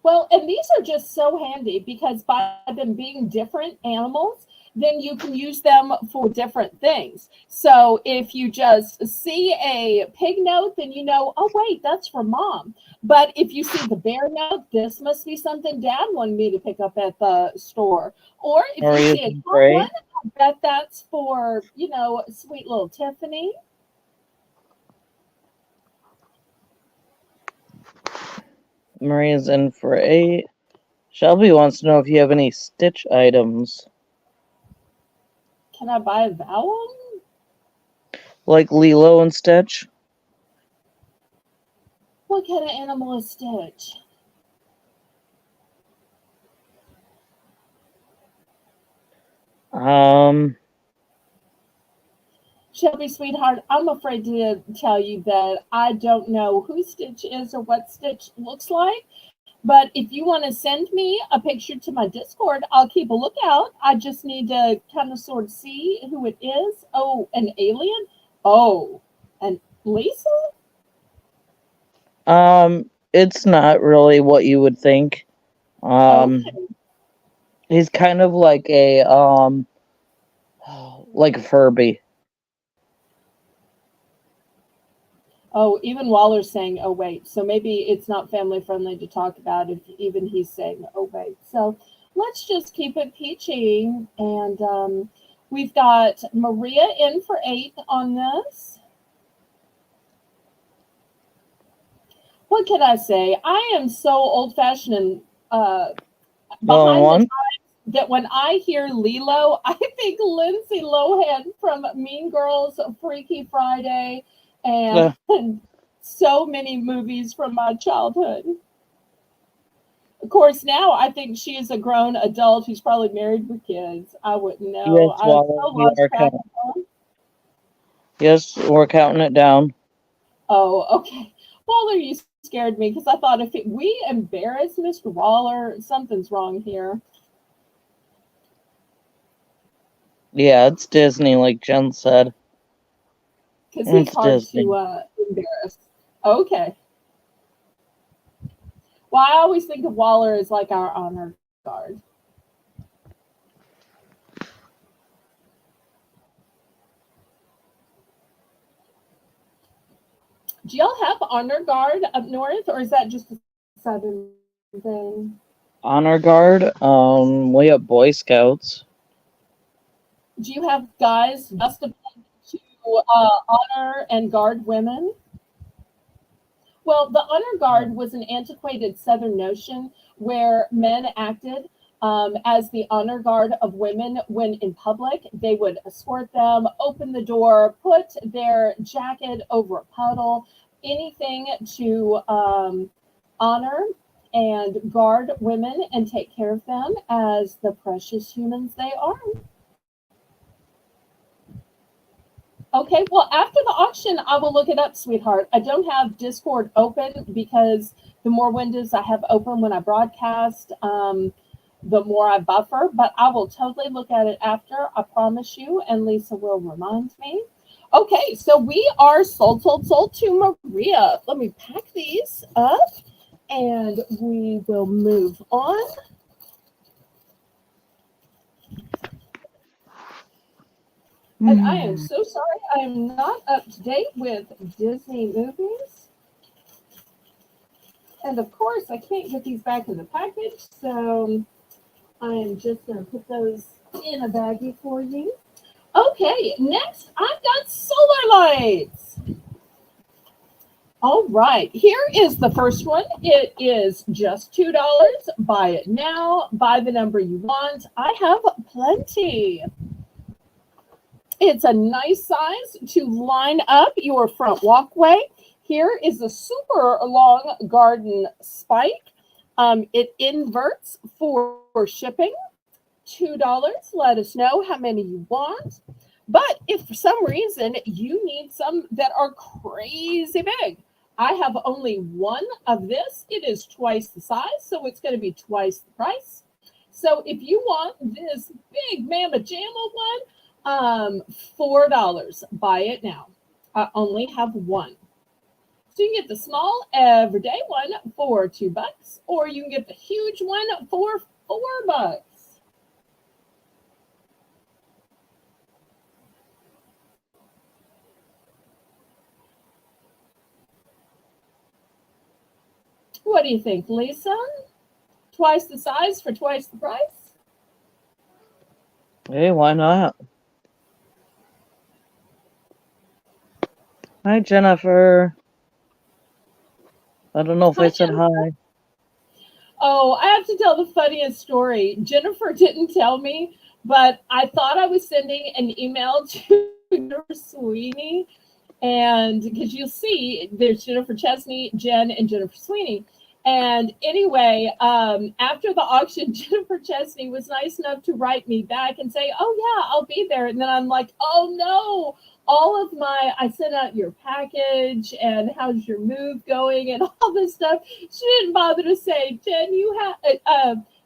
Well, and these are just so handy because by them being different animals, then you can use them for different things. So if you just see a pig note, then you know, oh, wait, that's for mom. But if you see the bear note, this must be something dad wanted me to pick up at the store. Or if you see a cat one, I bet that's for, you know, sweet little Tiffany. Maria's in for 8. Shelby wants to know if you have any Stitch items. Can I buy a vowel? Like Lilo and Stitch? What kind of animal is Stitch? Shelby, sweetheart, I'm afraid to tell you that I don't know who Stitch is or what Stitch looks like. But if you want to send me a picture to my Discord, I'll keep a lookout. I just need to kind of sort of see who it is. Oh, an alien? Oh, and Lisa? It's not really what you would think. Okay. He's kind of like a Furby. Oh, even Waller's saying, oh, wait. So maybe it's not family friendly to talk about if even he's saying, oh, wait. So let's just keep it peachy. And we've got Maria in for 8 on this. What can I say? I am so old-fashioned and behind the times that when I hear Lilo, I think Lindsay Lohan from Mean Girls, Freaky Friday, and so many movies from my childhood. Of course, now I think she is a grown adult who's probably married with kids. I wouldn't know. Yes, we're counting it down. Oh, okay. Waller, you scared me because I thought if we embarrass Mr. Waller, something's wrong here. Yeah, it's Disney, like Jen said. Because he's It's hard Disney. to embarrass. Okay. Well, I always think of Waller as like our honor guard. Do y'all have honor guard up north, or is that just a southern thing? Honor Guard. We have Boy Scouts. Do you have guys justified to honor and guard women? Well, the honor guard was an antiquated Southern notion where men acted as the honor guard of women when in public. They would escort them, open the door, put their jacket over a puddle, anything to honor and guard women and take care of them as the precious humans they are. Okay, well, after the auction, I will look it up, sweetheart. I don't have Discord open because the more windows I have open when I broadcast, the more I buffer, but I will totally look at it after, I promise you, and Lisa will remind me. Okay, so we are sold to Maria. Let me pack these up and we will move on. And I am so sorry I am not up to date with Disney movies. And of course, I can't get these back in the package, so I am just going to put those in a baggie for you. Okay, next I've got solar lights. All right, here is the first one. It is just $2. Buy it now. Buy the number you want. I have plenty. It's a nice size to line up your front walkway. Here is a super long garden spike. It inverts for shipping. $2. Let us know how many you want. But if for some reason you need some that are crazy big, I have only one of this. It is twice the size, so it's going to be twice the price. So if you want this big mamma jamma one, $4. Buy it now. I only have one. So you can get the small everyday one for $2, or you can get the huge one for $4. What do you think, Lisa? Twice the size for twice the price? Hey, why not? Hi, Jennifer. I don't know if Hi, I said Jennifer. hi. Oh, I have to tell the funniest story. Jennifer didn't tell me, but I thought I was sending an email to Jennifer Sweeney. And because you'll see, there's Jennifer Chesney, Jen, and Jennifer Sweeney. And anyway, after the auction, Jennifer Chesney was nice enough to write me back and say, "Oh, yeah, I'll be there." And then I'm like, "Oh, no. I sent out your package and how's your move going and all this stuff." She didn't bother to say, "Jen,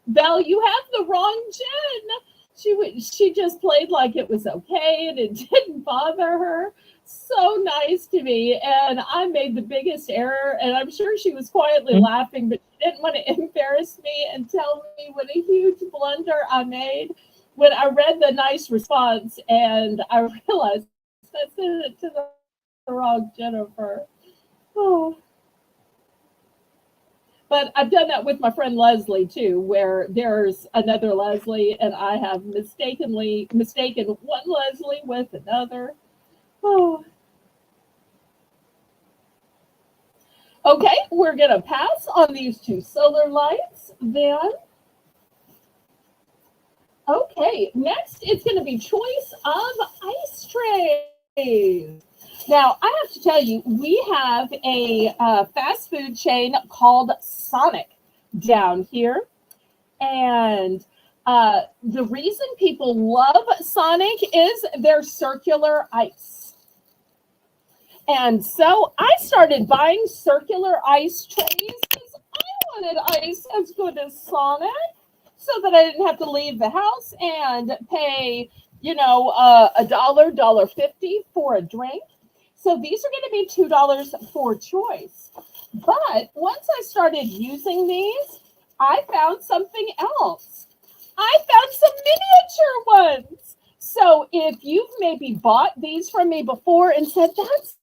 Belle, you have the wrong Jen." She just played like it was okay and it didn't bother her. So nice to me, and I made the biggest error, and I'm sure she was quietly laughing, but she didn't want to embarrass me and tell me what a huge blunder I made when I read the nice response and I realized I sent it to the wrong Jennifer. Oh. But I've done that with my friend Leslie too, where there's another Leslie and I have mistaken one Leslie with another. Oh. Okay, we're going to pass on these two solar lights then. Okay, next it's going to be choice of ice trays. Now, I have to tell you, we have a fast food chain called Sonic down here. And the reason people love Sonic is their circular ice. And so I started buying circular ice trays because I wanted ice as good as Sonic so that I didn't have to leave the house and pay $1, $1.50 for a drink. So these are going to be $2 for choice. But once I started using these, I found something else. I found some miniature ones. So if you've maybe bought these from me before and said, that's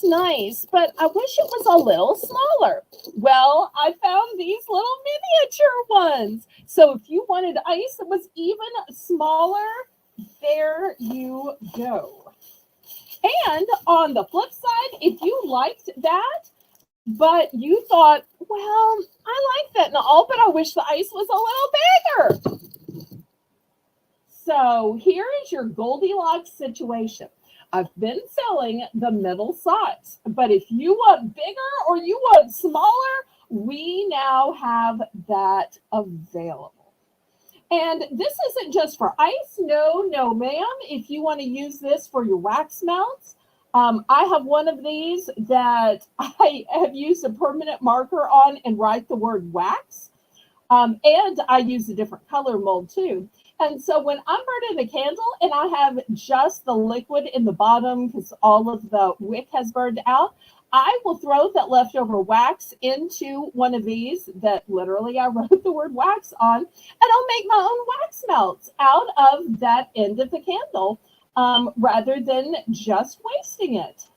nice, but I wish it was a little smaller. Well, I found these little miniature ones. So if you wanted ice that was even smaller, there you go. And on the flip side, if you liked that, but you thought, well, I like that and all, but I wish the ice was a little bigger. So here is your Goldilocks situation. I've been selling the middle size, but if you want bigger or you want smaller, we now have that available. And this isn't just for ice. No, no, ma'am. If you want to use this for your wax melts, I have one of these that I have used a permanent marker on and write the word wax. And I use a different color mold too. And so when I'm burning a candle and I have just the liquid in the bottom because all of the wick has burned out, I will throw that leftover wax into one of these that literally I wrote the word wax on, and I'll make my own wax melts out of that end of the candle rather than just wasting it.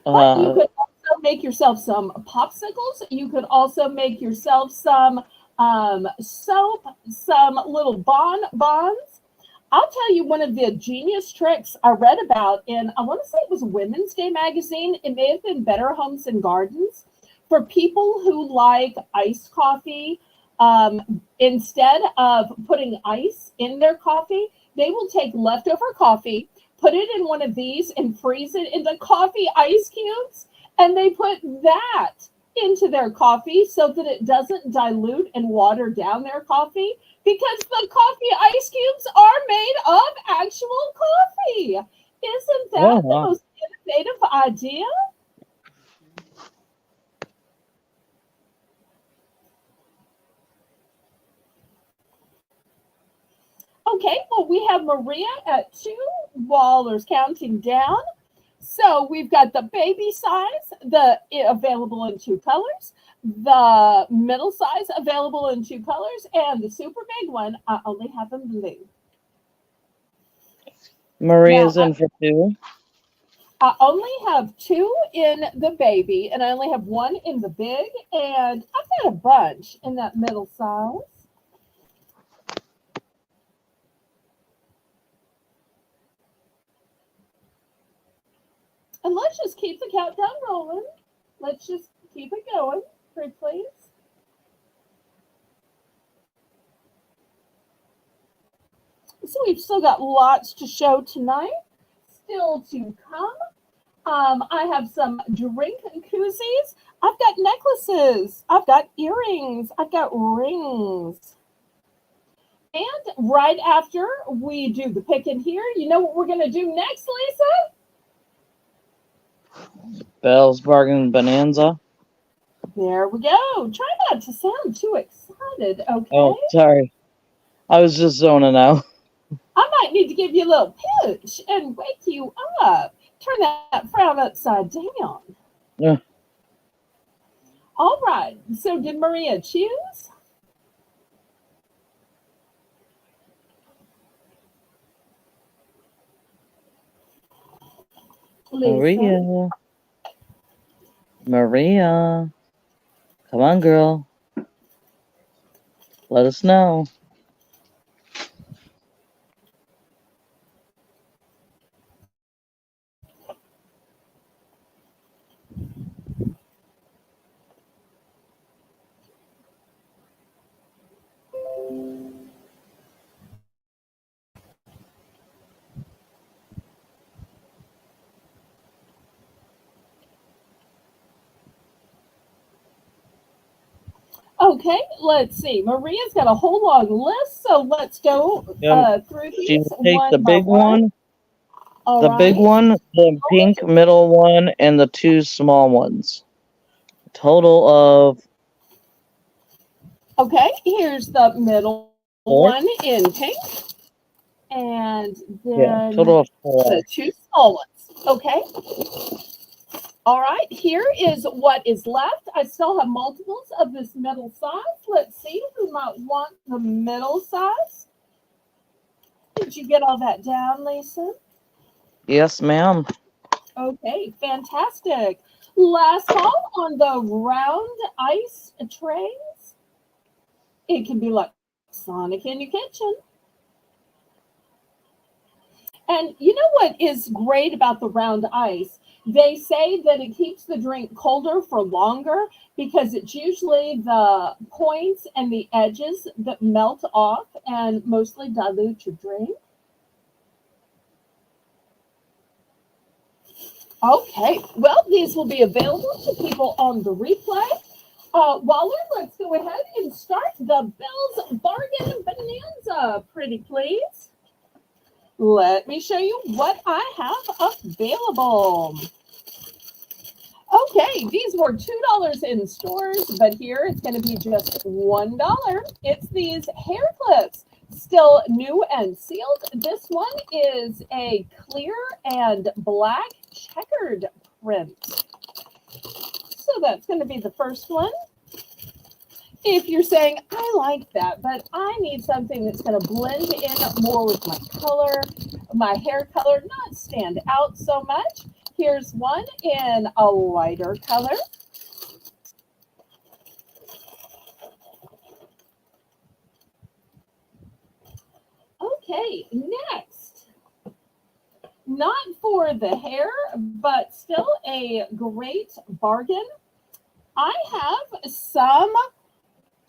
But you could also make yourself some popsicles. You could also make yourself some soap, some little bonbons. I'll tell you one of the genius tricks I read about in, I want to say it was Women's Day magazine. It may have been Better Homes and Gardens. For people who like iced coffee, instead of putting ice in their coffee, they will take leftover coffee, put it in one of these and freeze it into coffee ice cubes. And they put that into their coffee so that it doesn't dilute and water down their coffee, because the coffee ice cubes are made of actual coffee. Isn't that the most innovative idea? Okay, well, we have Maria at 2, Waller's counting down. So we've got the baby size, available in 2 colors, the middle size available in 2 colors, and the super big one, I only have in blue. Maria's in for 2. I only have 2 in the baby, and I only have 1 in the big, and I've got a bunch in that middle size. And let's just keep the countdown rolling. Let's just keep it going. Pretty please. So we've still got lots to show tonight. Still to come. I have some drink koozies. I've got necklaces. I've got earrings. I've got rings. And right after we do the picking here, you know what we're going to do next, Lisa? Belle's Bargain Bonanza. There we go. Try not to sound too excited, okay? Oh, sorry. I was just zoning out. I might need to give you a little pinch and wake you up. Turn that frown upside down. Yeah. All right. So did Maria choose? Lisa. Maria. Come on, girl. Let us know. Okay, let's see. Maria's got a whole long list, so let's go through these. She takes the big one, big one, the pink middle one, and the 2 small ones. Total of... Okay, here's the middle Four? one in pink, and Yeah, then total of four. the two small ones. Okay. All right, here is what is left. I still have multiples of this middle size. Let's see who might want the middle size. Did you get all that down, Lisa? Yes, ma'am. Okay, fantastic. Last call on the round ice trays. It can be like Sonic in your kitchen. And you know what is great about the round ice? They say that it keeps the drink colder for longer because it's usually the points and the edges that melt off and mostly dilute your drink. Okay, well, these will be available to people on the replay. Waller, let's go ahead and start the Bell's Bargain Bonanza, pretty please. Let me show you what I have available. Okay, these were $2 in stores, but here it's going to be just $1. It's these hair clips, still new and sealed. This one is a clear and black checkered print. So that's going to be the first one. If you're saying, I like that, but I need something that's going to blend in more with my color, my hair color, not stand out so much, here's one in a lighter color. Okay, next. Not for the hair, but still a great bargain. I have some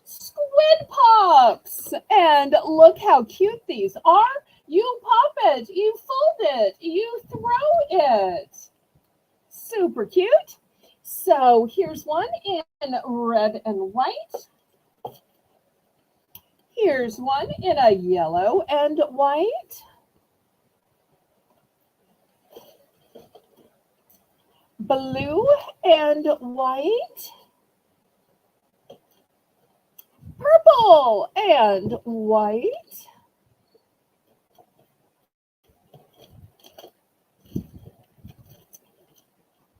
squid pops, and look how cute these are. You pop it, you fold it, you throw it. Super cute. So here's one in red and white. Here's one in a yellow and white. Blue and white. Purple and white.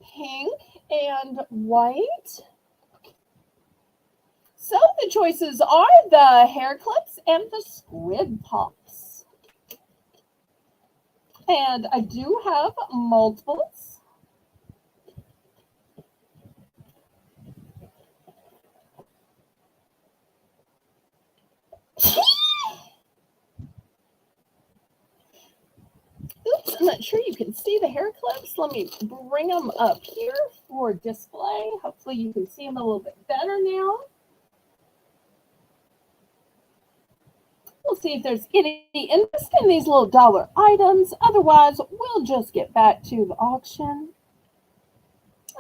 Pink and white. So the choices are the hair clips and the squid pops. And I do have multiples. Oops, I'm not sure you can see the hair clips. Let me bring them up here for display. Hopefully you can see them a little bit better now. We'll see if there's any interest in these little dollar items. Otherwise, we'll just get back to the auction.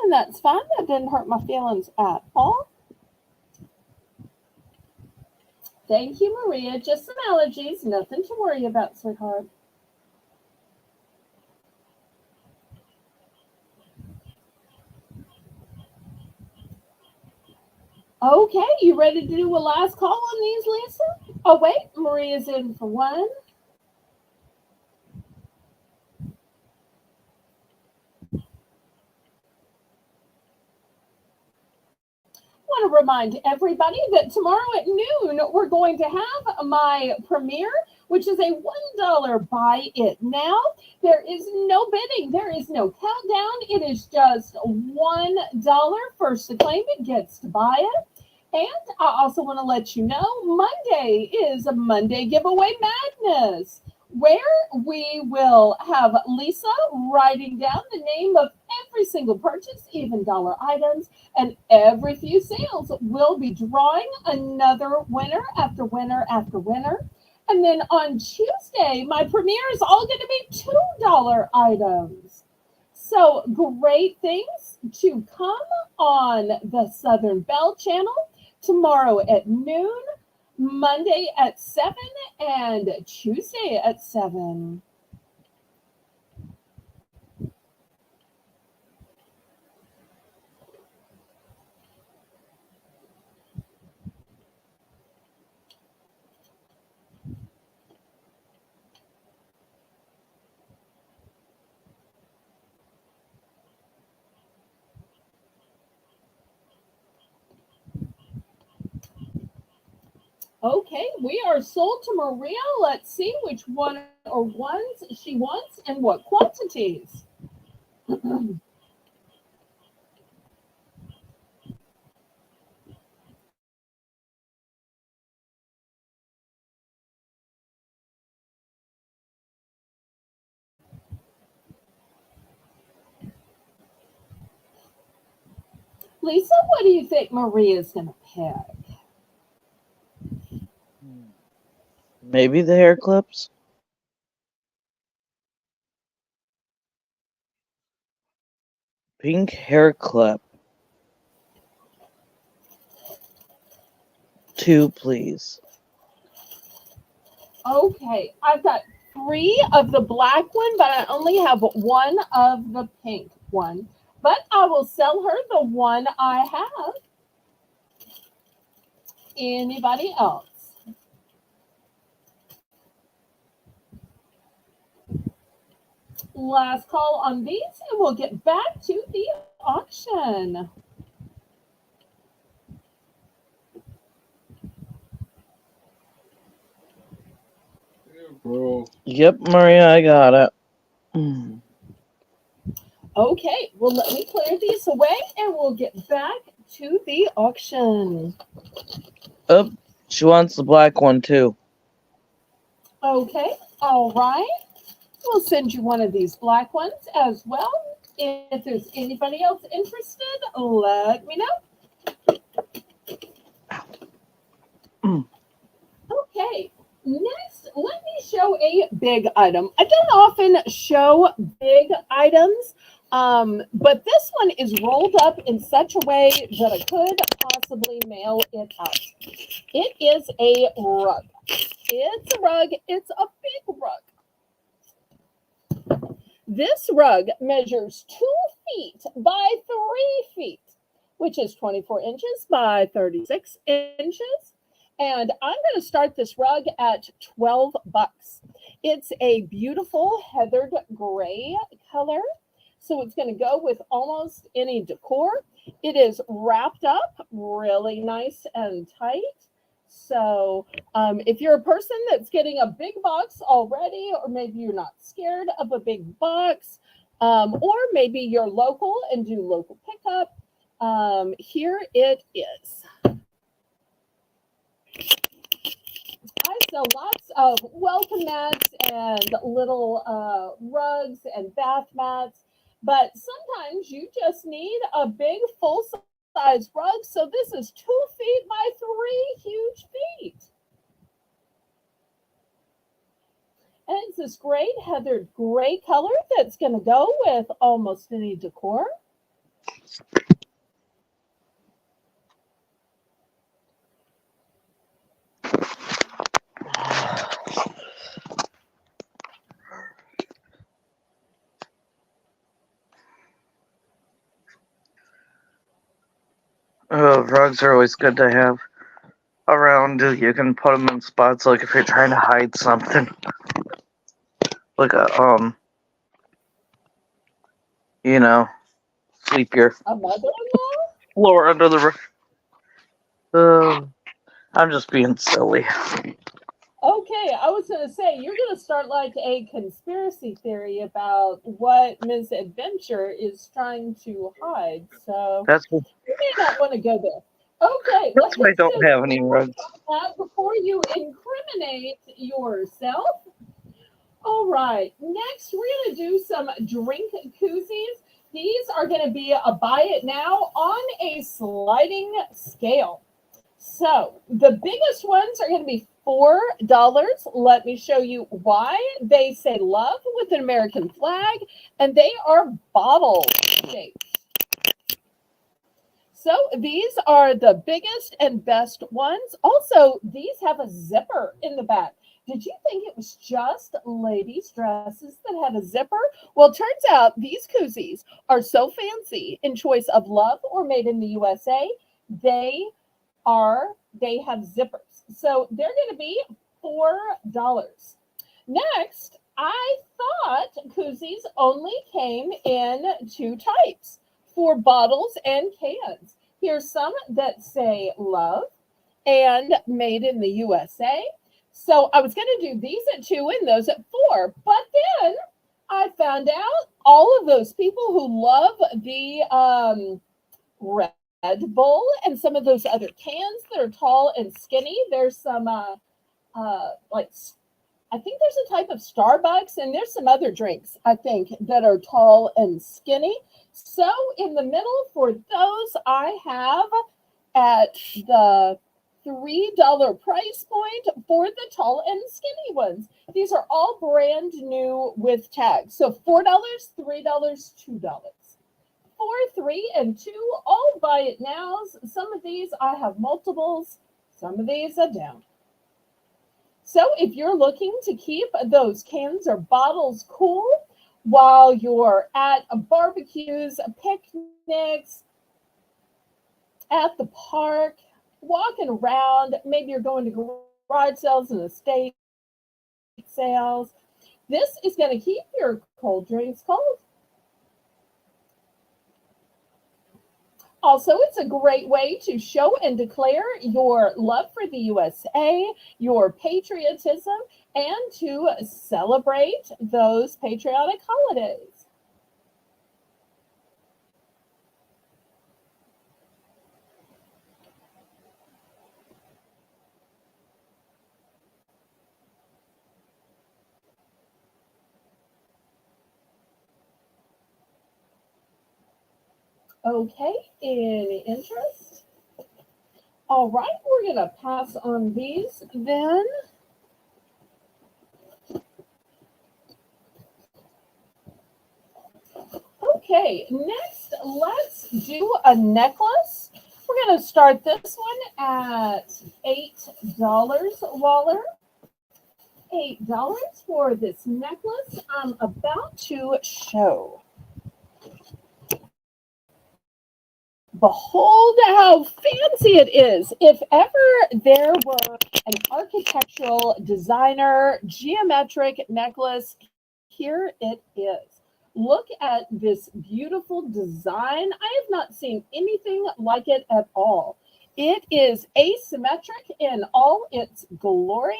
And that's fine. That didn't hurt my feelings at all. Thank you, Maria. Just some allergies. Nothing to worry about, sweetheart. Okay, you ready to do a last call on these, Lisa? Oh, wait. Maria's in for one. I want to remind everybody that tomorrow at noon, we're going to have my premiere, which is a $1 buy it now. There is no bidding. There is no countdown. It is just $1. First to claim it gets to buy it. And I also want to let you know Monday is a Monday Giveaway Madness, where we will have Lisa writing down the name of every single purchase, even dollar items, and every few sales we'll be drawing another winner after winner after winner. And then on Tuesday, my premiere is all going to be $2 items. So great things to come on the Southern Belle channel tomorrow at noon, Monday at 7, and Tuesday at 7. Okay, we are sold to Maria. Let's see which one or ones she wants and what quantities. Lisa, what do you think Maria's going to pick? Maybe the hair clips? Pink hair clip. 2, please. Okay, I've got 3 of the black one, but I only have 1 of the pink one. But I will sell her the one I have. Anybody else? Last call on these, and we'll get back to the auction. Yep, Maria, I got it. Mm. Okay, well, let me clear these away, and we'll get back to the auction. Oh, she wants the black one too. Okay, all right. We'll send you one of these black ones as well. If there's anybody else interested, let me know. Okay, next, let me show a big item. I don't often show big items, but this one is rolled up in such a way that I could possibly mail it out. It is a rug. It's a rug. It's a big rug. This rug measures 2 feet by 3 feet, which is 24 inches by 36 inches. And I'm going to start this rug at $12. It's a beautiful heathered gray color. So it's going to go with almost any decor. It is wrapped up really nice and tight. So if you're a person that's getting a big box already, or maybe you're not scared of a big box, or maybe you're local and do local pickup, here it is. I sell lots of welcome mats and little rugs and bath mats, but sometimes you just need a big full-size rug. So this is 2 feet by 3 huge feet. And it's this great heathered gray color that's going to go with almost any decor. Rugs are always good to have around. You can put them in spots like if you're trying to hide something, like a you know, sweep your A mother-in-law? floor under the rug. I'm just being silly. Okay, I was going to say, you're going to start like a conspiracy theory about what Ms. Adventure is trying to hide. So That's you may not want to go there. Okay, let's why I don't just have any rugs. that before you incriminate yourself. All right, next we're going to do some drink koozies. These are going to be a buy it now on a sliding scale. So the biggest ones are going to be $4. Let me show you why. They say love with an American flag, and they are bottle shaped. So these are the biggest and best ones. Also, these have a zipper in the back. Did you think it was just ladies' dresses that had a zipper? Well, it turns out these koozies are so fancy in choice of love or made in the USA. They have zippers. So they're going to be $4. Next, I thought koozies only came in 2 types for bottles and cans. Here's some that say love, and made in the USA. So I was going to do these at 2 and those at 4. But then I found out all of those people who love the Red Bull and some of those other cans that are tall and skinny. There's some like I think there's a type of Starbucks and there's some other drinks I think that are tall and skinny. So in the middle for those I have at the $3 price point for the tall and skinny ones. These are all brand new with tags. So $4, $3, $2. 4, 3, and 2, all buy it nows. Some of these I have multiples, some of these I don't. So if you're looking to keep those cans or bottles cool while you're at barbecues, picnics, at the park, walking around, maybe you're going to garage sales and estate sales, this is going to keep your cold drinks cold. Also, it's a great way to show and declare your love for the USA, your patriotism, and to celebrate those patriotic holidays. Okay, any interest? All right, we're going to pass on these then. Okay, next let's do a necklace. We're going to start this one at $8, Waller. $8 for this necklace I'm about to show. Behold how fancy it is. If ever there were an architectural designer geometric necklace, here it is. Look at this beautiful design. I have not seen anything like it at all. It is asymmetric in all its glory.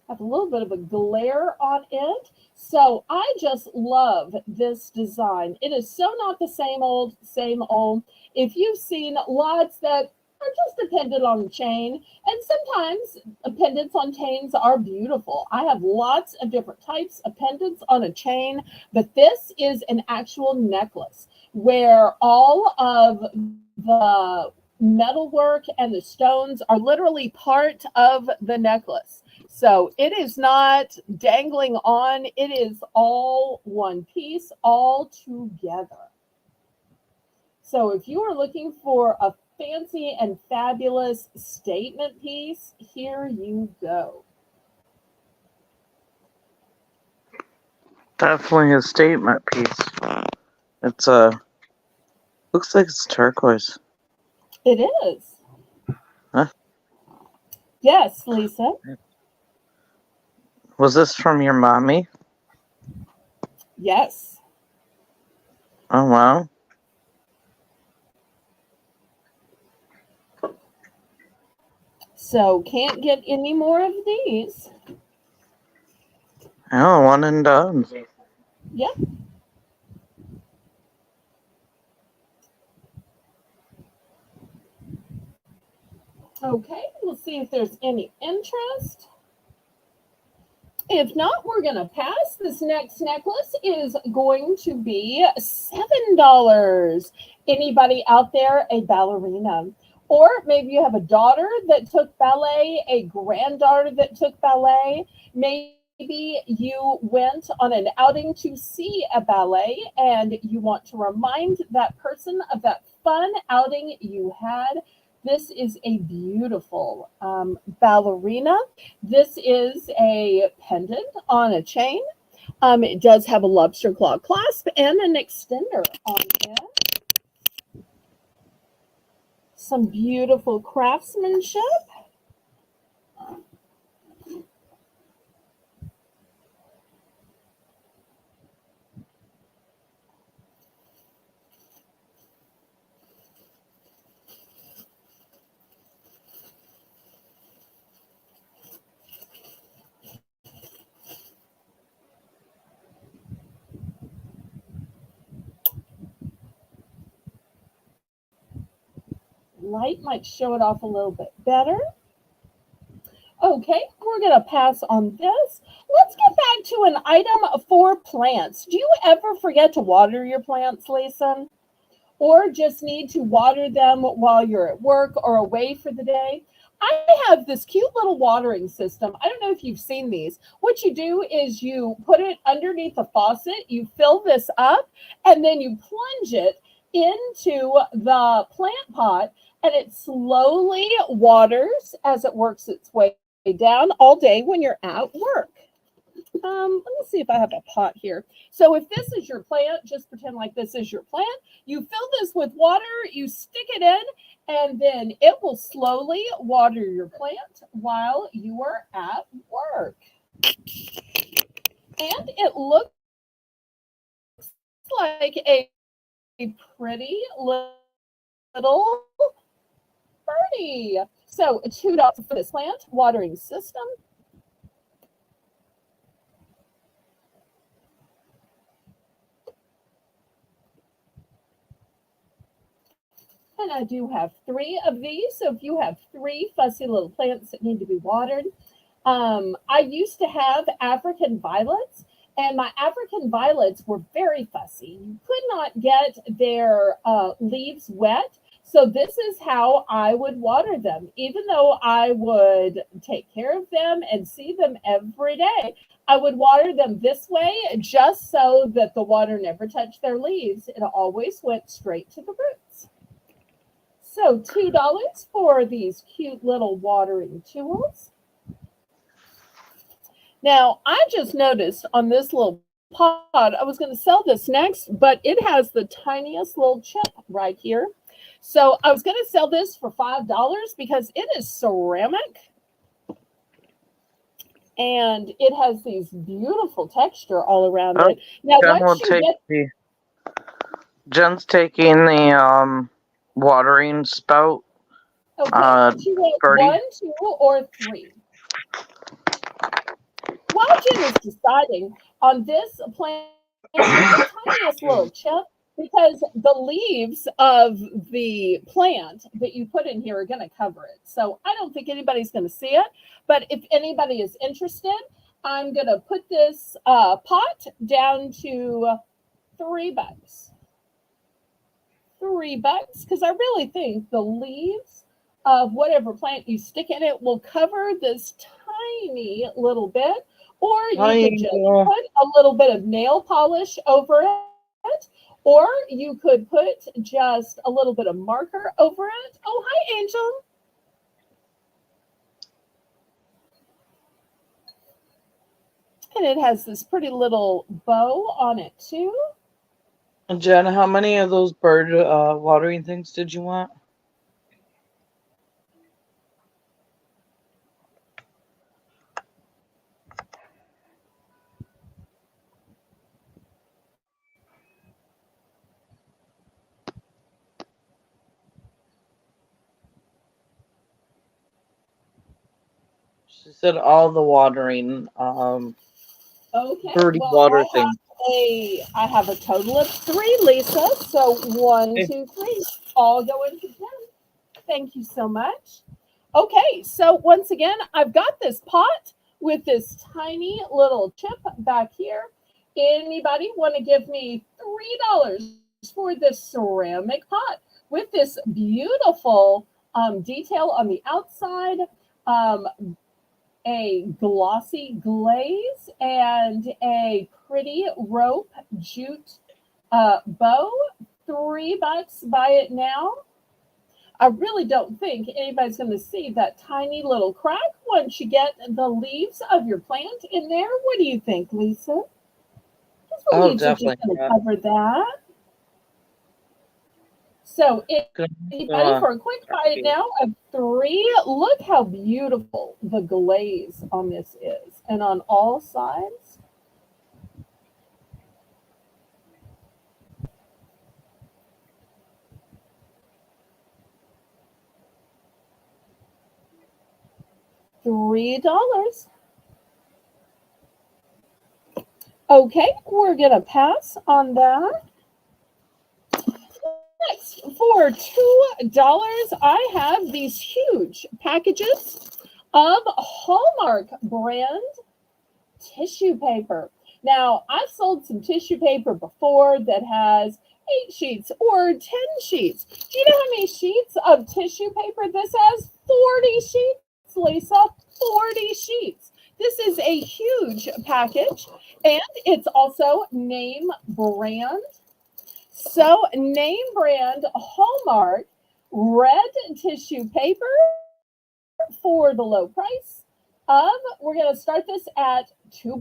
Have a little bit of a glare on it. So I just love this design. It is so not the same old, same old. If you've seen lots that are just a pendant on a chain, and sometimes pendants on chains are beautiful. I have lots of different types of pendants on a chain, but this is an actual necklace where all of the metalwork and the stones are literally part of the necklace. So it is not dangling on. It is all one piece, all together. So if you are looking for a fancy and fabulous statement piece, here you go. Definitely a statement piece. It's looks like it's turquoise. It is. Huh? Yes, Lisa. Was this from your mommy? Yes. Oh, wow. So can't get any more of these. Oh, one and done. Yep. Okay, we'll see if there's any interest. If not, we're going to pass. This next necklace is going to be $7. Anybody out there a ballerina? Or maybe you have a daughter that took ballet, a granddaughter that took ballet. Maybe you went on an outing to see a ballet and you want to remind that person of that fun outing you had. This is a beautiful ballerina. This is a pendant on a chain. It does have a lobster claw clasp and an extender on it. Some beautiful craftsmanship. light might show it off a little bit better. Okay, we're going to pass on this. Let's get back to an item for plants. Do you ever forget to water your plants, Lisa? Or just need to water them while you're at work or away for the day? I have this cute little watering system. I don't know if you've seen these. What you do is you put it underneath a faucet, you fill this up, and then you plunge it into the plant pot, and it slowly waters as it works its way down all day when you're at work. Let me see if I have a pot here. So if this is your plant, just pretend like this is your plant. You fill this with water, you stick it in, and then it will slowly water your plant while you are at work. And it looks like a pretty little birdie. So $2 for this plant watering system. And I do have 3 of these. So if you have 3 fussy little plants that need to be watered, I used to have African violets, and my African violets were very fussy. You could not get their leaves wet. So this is how I would water them. Even though I would take care of them and see them every day, I would water them this way just so that the water never touched their leaves. It always went straight to the roots. So $2 for these cute little watering tools. Now, I just noticed on this little pot, I was going to sell this next, but it has the tiniest little chip right here. So I was going to sell this for $5 because it is ceramic. And it has these beautiful texture all around it. Now, once you get... Jen's taking the watering spout. Okay, do you want 1, 2, or 3? While Jen is deciding on this plant with the tiniest little chip, because the leaves of the plant that you put in here are going to cover it. So I don't think anybody's going to see it. But if anybody is interested, I'm going to put this pot down to $3. $3, because I really think the leaves of whatever plant you stick in it will cover this tiny little bit. Or you could just put a little bit of nail polish over it. Or you could put just a little bit of marker over it. Oh, hi, Angel. And it has this pretty little bow on it, too. And Jen, how many of those bird watering things did you want? She said all the watering, Okay, birdie well, water things. I have a total of 3, Lisa. So 1, 2, 3, all go into 10. Thank you so much. Okay, so once again, I've got this pot with this tiny little chip back here. Anybody want to give me $3 for this ceramic pot with this beautiful detail on the outside, a glossy glaze, and a pretty rope jute bow? $3. Buy it now. I really don't think anybody's going to see that tiny little crack once you get the leaves of your plant in there. What do you think, Lisa? The leaves are just going to cover that. So anybody for a quick buy it now of 3? Look how beautiful the glaze on this is, and on all sides. $3. Okay, we're going to pass on that. Next, for $2, I have these huge packages of Hallmark brand tissue paper. Now, I've sold some tissue paper before that has 8 sheets or 10 sheets. Do you know how many sheets of tissue paper this has? 40 sheets, Lisa. 40 sheets. This is a huge package, and it's also name brand. So, name brand Hallmark red tissue paper for the low price of, we're going to start this at $2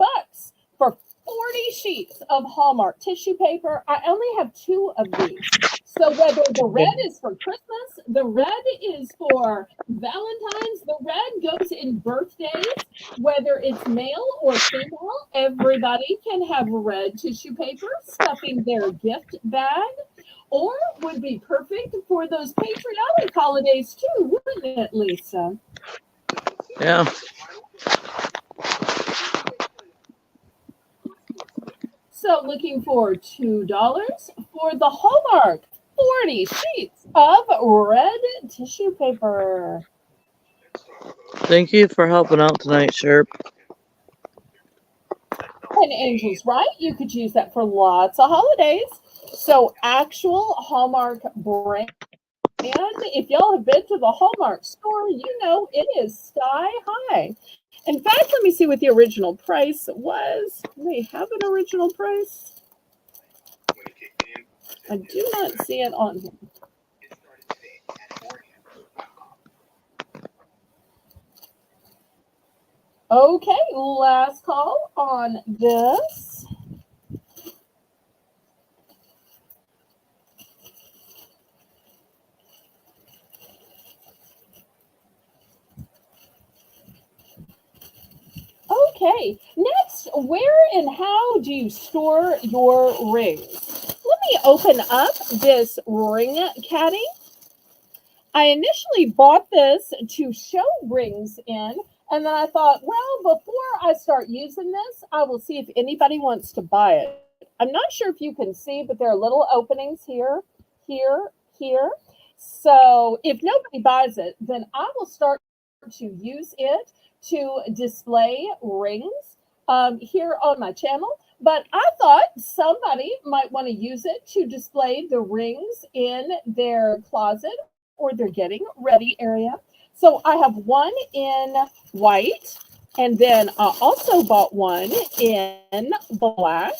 for 40 sheets of Hallmark tissue paper. I only have 2 of these. So whether the red is for Christmas, the red is for Valentine's, the red goes in birthdays, whether it's male or female, everybody can have red tissue paper stuffing their gift bag, or would be perfect for those patriotic holidays too, wouldn't it, Lisa? Yeah. So looking for $2 for the Hallmark 40 sheets of red tissue paper. Thank you for helping out tonight, Sherp. And Angel's right, you could use that for lots of holidays. So actual Hallmark brand. If y'all have been to the Hallmark store, you know it is sky high. In fact, let me see what the original price was. Do they have an original price? I do not see it on here. Okay, last call on this. Okay, next, where and how do you store your rings? Let me open up this ring caddy. I initially bought this to show rings in, and then I thought, well, before I start using this, I will see if anybody wants to buy it. I'm not sure if you can see, but there are little openings here, here, here. So if nobody buys it, then I will start to use it to display rings here on my channel. But I thought somebody might want to use it to display the rings in their closet or their getting ready area. So I have one in white, and then I also bought one in black.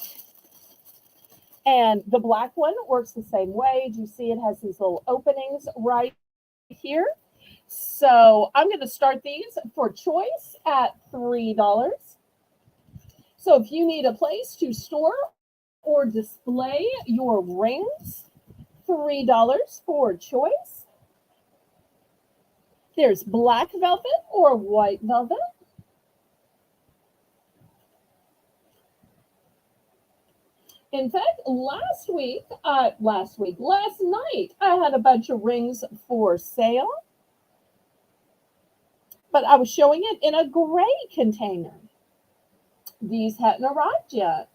And the black one works the same way. Do you see it has these little openings right here? So I'm going to start these for choice at $3. So if you need a place to store or display your rings, $3 for choice. There's black velvet or white velvet. In fact, last night, I had a bunch of rings for sale, but I was showing it in a gray container. These hadn't arrived yet.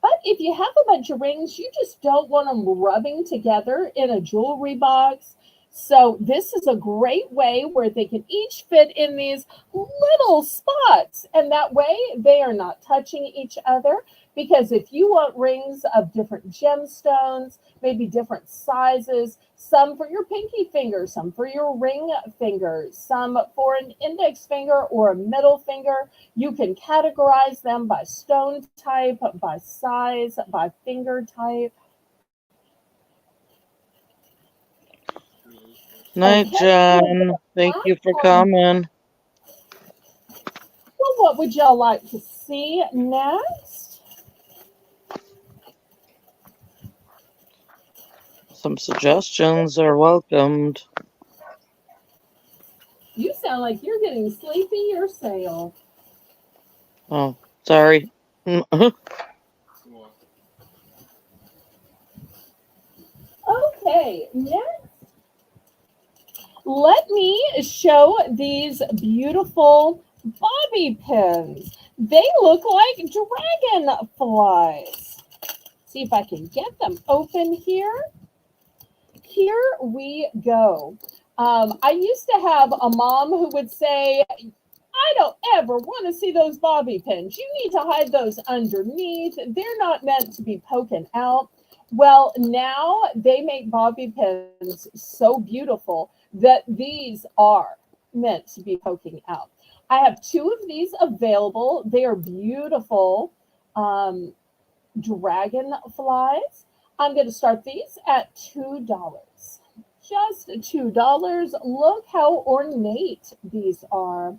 But if you have a bunch of rings, you just don't want them rubbing together in a jewelry box. So this is a great way where they can each fit in these little spots. And that way they are not touching each other. Because if you want rings of different gemstones, maybe different sizes, some for your pinky finger, some for your ring finger, some for an index finger or a middle finger, you can categorize them by stone type, by size, by finger type. Night, Okay, John. Thank you for coming. Well, what would y'all like to see next? Some suggestions are welcomed. You sound like you're getting sleepy yourself. Oh, sorry. Okay, next let me show these beautiful bobby pins. They look like dragonflies. See if I can get them open here. Here we go. I used to have a mom who would say, I don't ever want to see those bobby pins. You need to hide those underneath. They're not meant to be poking out. Well, now they make bobby pins so beautiful that these are meant to be poking out. I have two of these available. They are beautiful dragonflies. I'm going to start these at $2. Just $2. Look how ornate these are.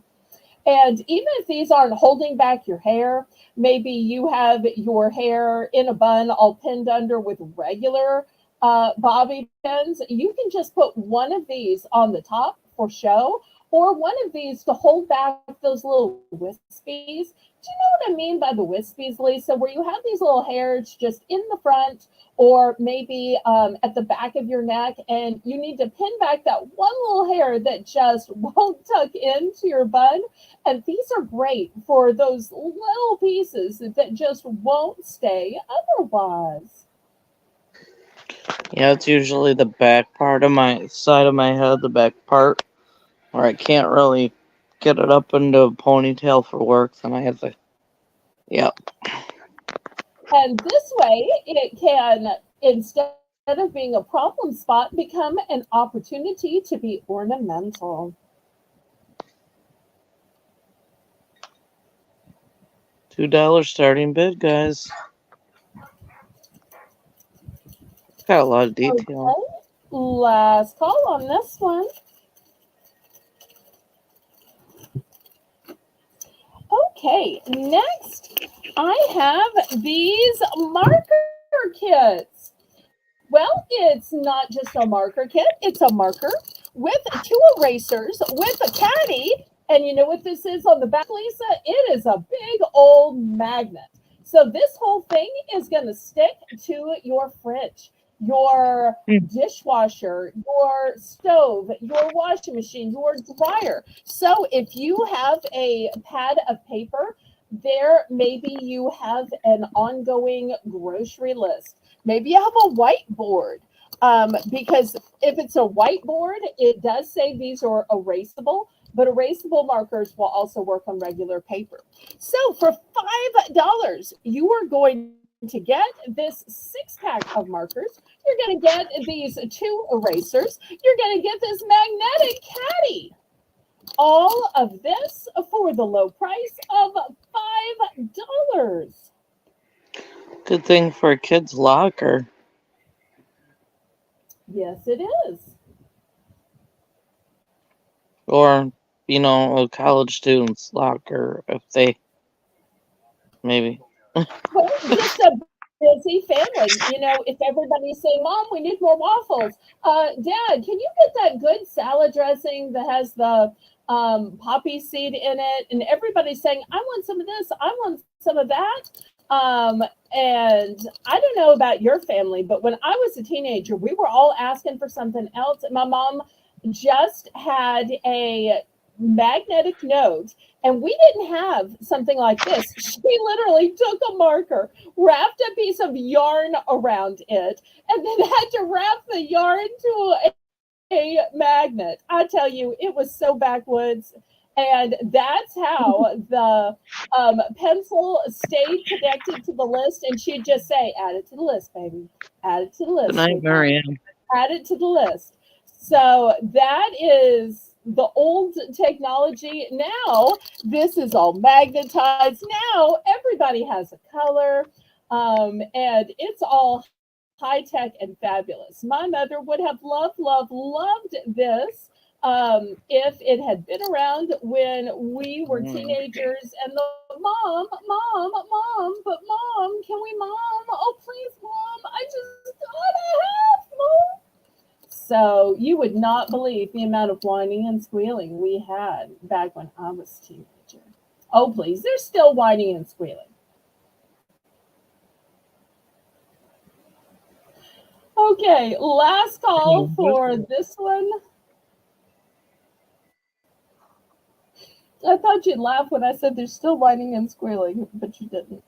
And even if these aren't holding back your hair, maybe you have your hair in a bun all pinned under with regular bobby pins, you can just put one of these on the top for show, or one of these to hold back those little wispies. Do you know what I mean by the wispies, Lisa? Where you have these little hairs just in the front or maybe at the back of your neck, and you need to pin back that one little hair that just won't tuck into your bun. And these are great for those little pieces that just won't stay otherwise. Yeah, it's usually the back part of my side of my head, the back part, where I can't really get it up into a ponytail for work. Then I have to, yep. And this way, it can, instead of being a problem spot, become an opportunity to be ornamental. $2 starting bid, guys. Got a lot of detail. Okay, last call on this one. Okay, next I have these marker kits. Well, it's not just a marker kit, it's a marker with two erasers with a caddy. And you know what this is on the back, Lisa? It is a big old magnet. So this whole thing is going to stick to your fridge, your dishwasher, your stove, your washing machine, your dryer. So if you have a pad of paper, there maybe you have an ongoing grocery list. Maybe you have a whiteboard. Because if it's a whiteboard, it does say these are erasable, but erasable markers will also work on regular paper. So for $5, you are going to get this 6-pack of markers. You're going to get these two erasers. You're going to get this magnetic caddy. All of this for the low price of $5. Good thing for a kid's locker. Yes, it is. Or, a college student's locker if they, maybe. Well, just a busy family. If everybody's saying, Mom, we need more waffles. Dad, can you get that good salad dressing that has the poppy seed in it? And everybody's saying, I want some of this, I want some of that. And I don't know about your family, but when I was a teenager, we were all asking for something else. And my mom just had a magnetic note, and we didn't have something like this. She literally took a marker, wrapped a piece of yarn around it, and then had to wrap the yarn to a magnet. I tell you, it was so backwoods. And that's how the pencil stayed connected to the list. And she'd just say, add it to the list, baby. Add it to the Good list, night, sweetheart. Marianne. Add it to the list. So that is the old technology. Now, this is all magnetized. Now, everybody has a color, and it's all high tech and fabulous. My mother would have loved this if it had been around when we were teenagers and the mom, but mom, can we, mom? Oh, please, mom, I just gotta have mom. So you would not believe the amount of whining and squealing we had back when I was a teenager. Oh, please, there's still whining and squealing. Okay, last call for this one. I thought you'd laugh when I said they're still whining and squealing, but you didn't.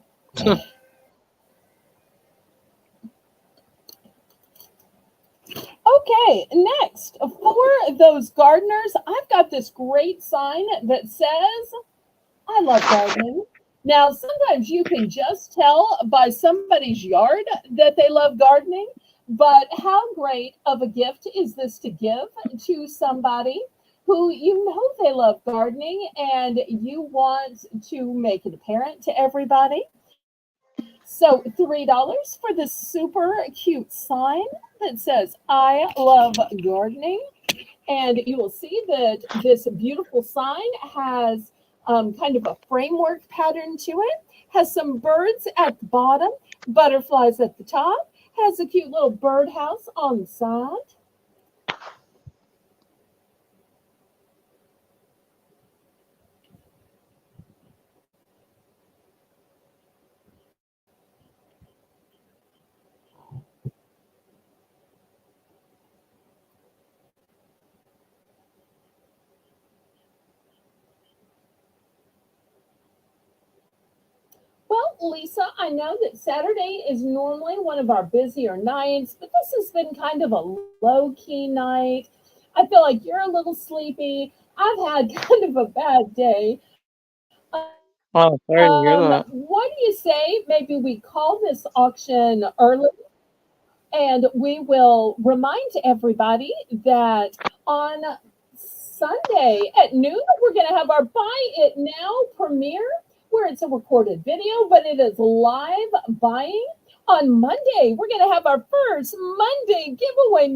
Okay, next, for those gardeners, I've got this great sign that says, I love gardening. Now, sometimes you can just tell by somebody's yard that they love gardening, but how great of a gift is this to give to somebody who you know they love gardening and you want to make it apparent to everybody? So $3 for this super cute sign that says, I love gardening. And you will see that this beautiful sign has kind of a framework pattern to it, has some birds at the bottom, butterflies at the top, has a cute little birdhouse on the side. Well, Lisa, I know that Saturday is normally one of our busier nights, but this has been kind of a low key night. I feel like you're a little sleepy. I've had kind of a bad day. Oh, sorry to hear that. What do you say? Maybe we call this auction early and we will remind everybody that on Sunday at noon, we're going to have our Buy It Now premiere where it's a recorded video, but it is live buying. On Monday, we're going to have our first Monday giveaway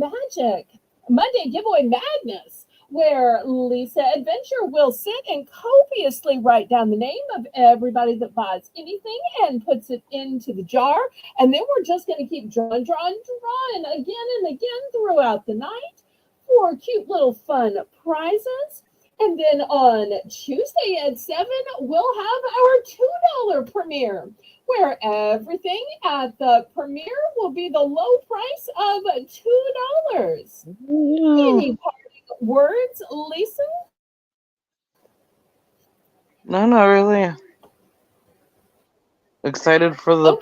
madness, where Lisa Adventure will sit and copiously write down the name of everybody that buys anything and puts it into the jar. And then we're just going to keep drawing again and again throughout the night for cute little fun prizes. And then on Tuesday at 7, we'll have our $2 premiere, where everything at the premiere will be the low price of $2. Yeah. Any parting words, Lisa? No, not really. Excited for the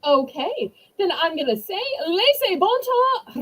Okay, then I'm going to say, laissez bon temps.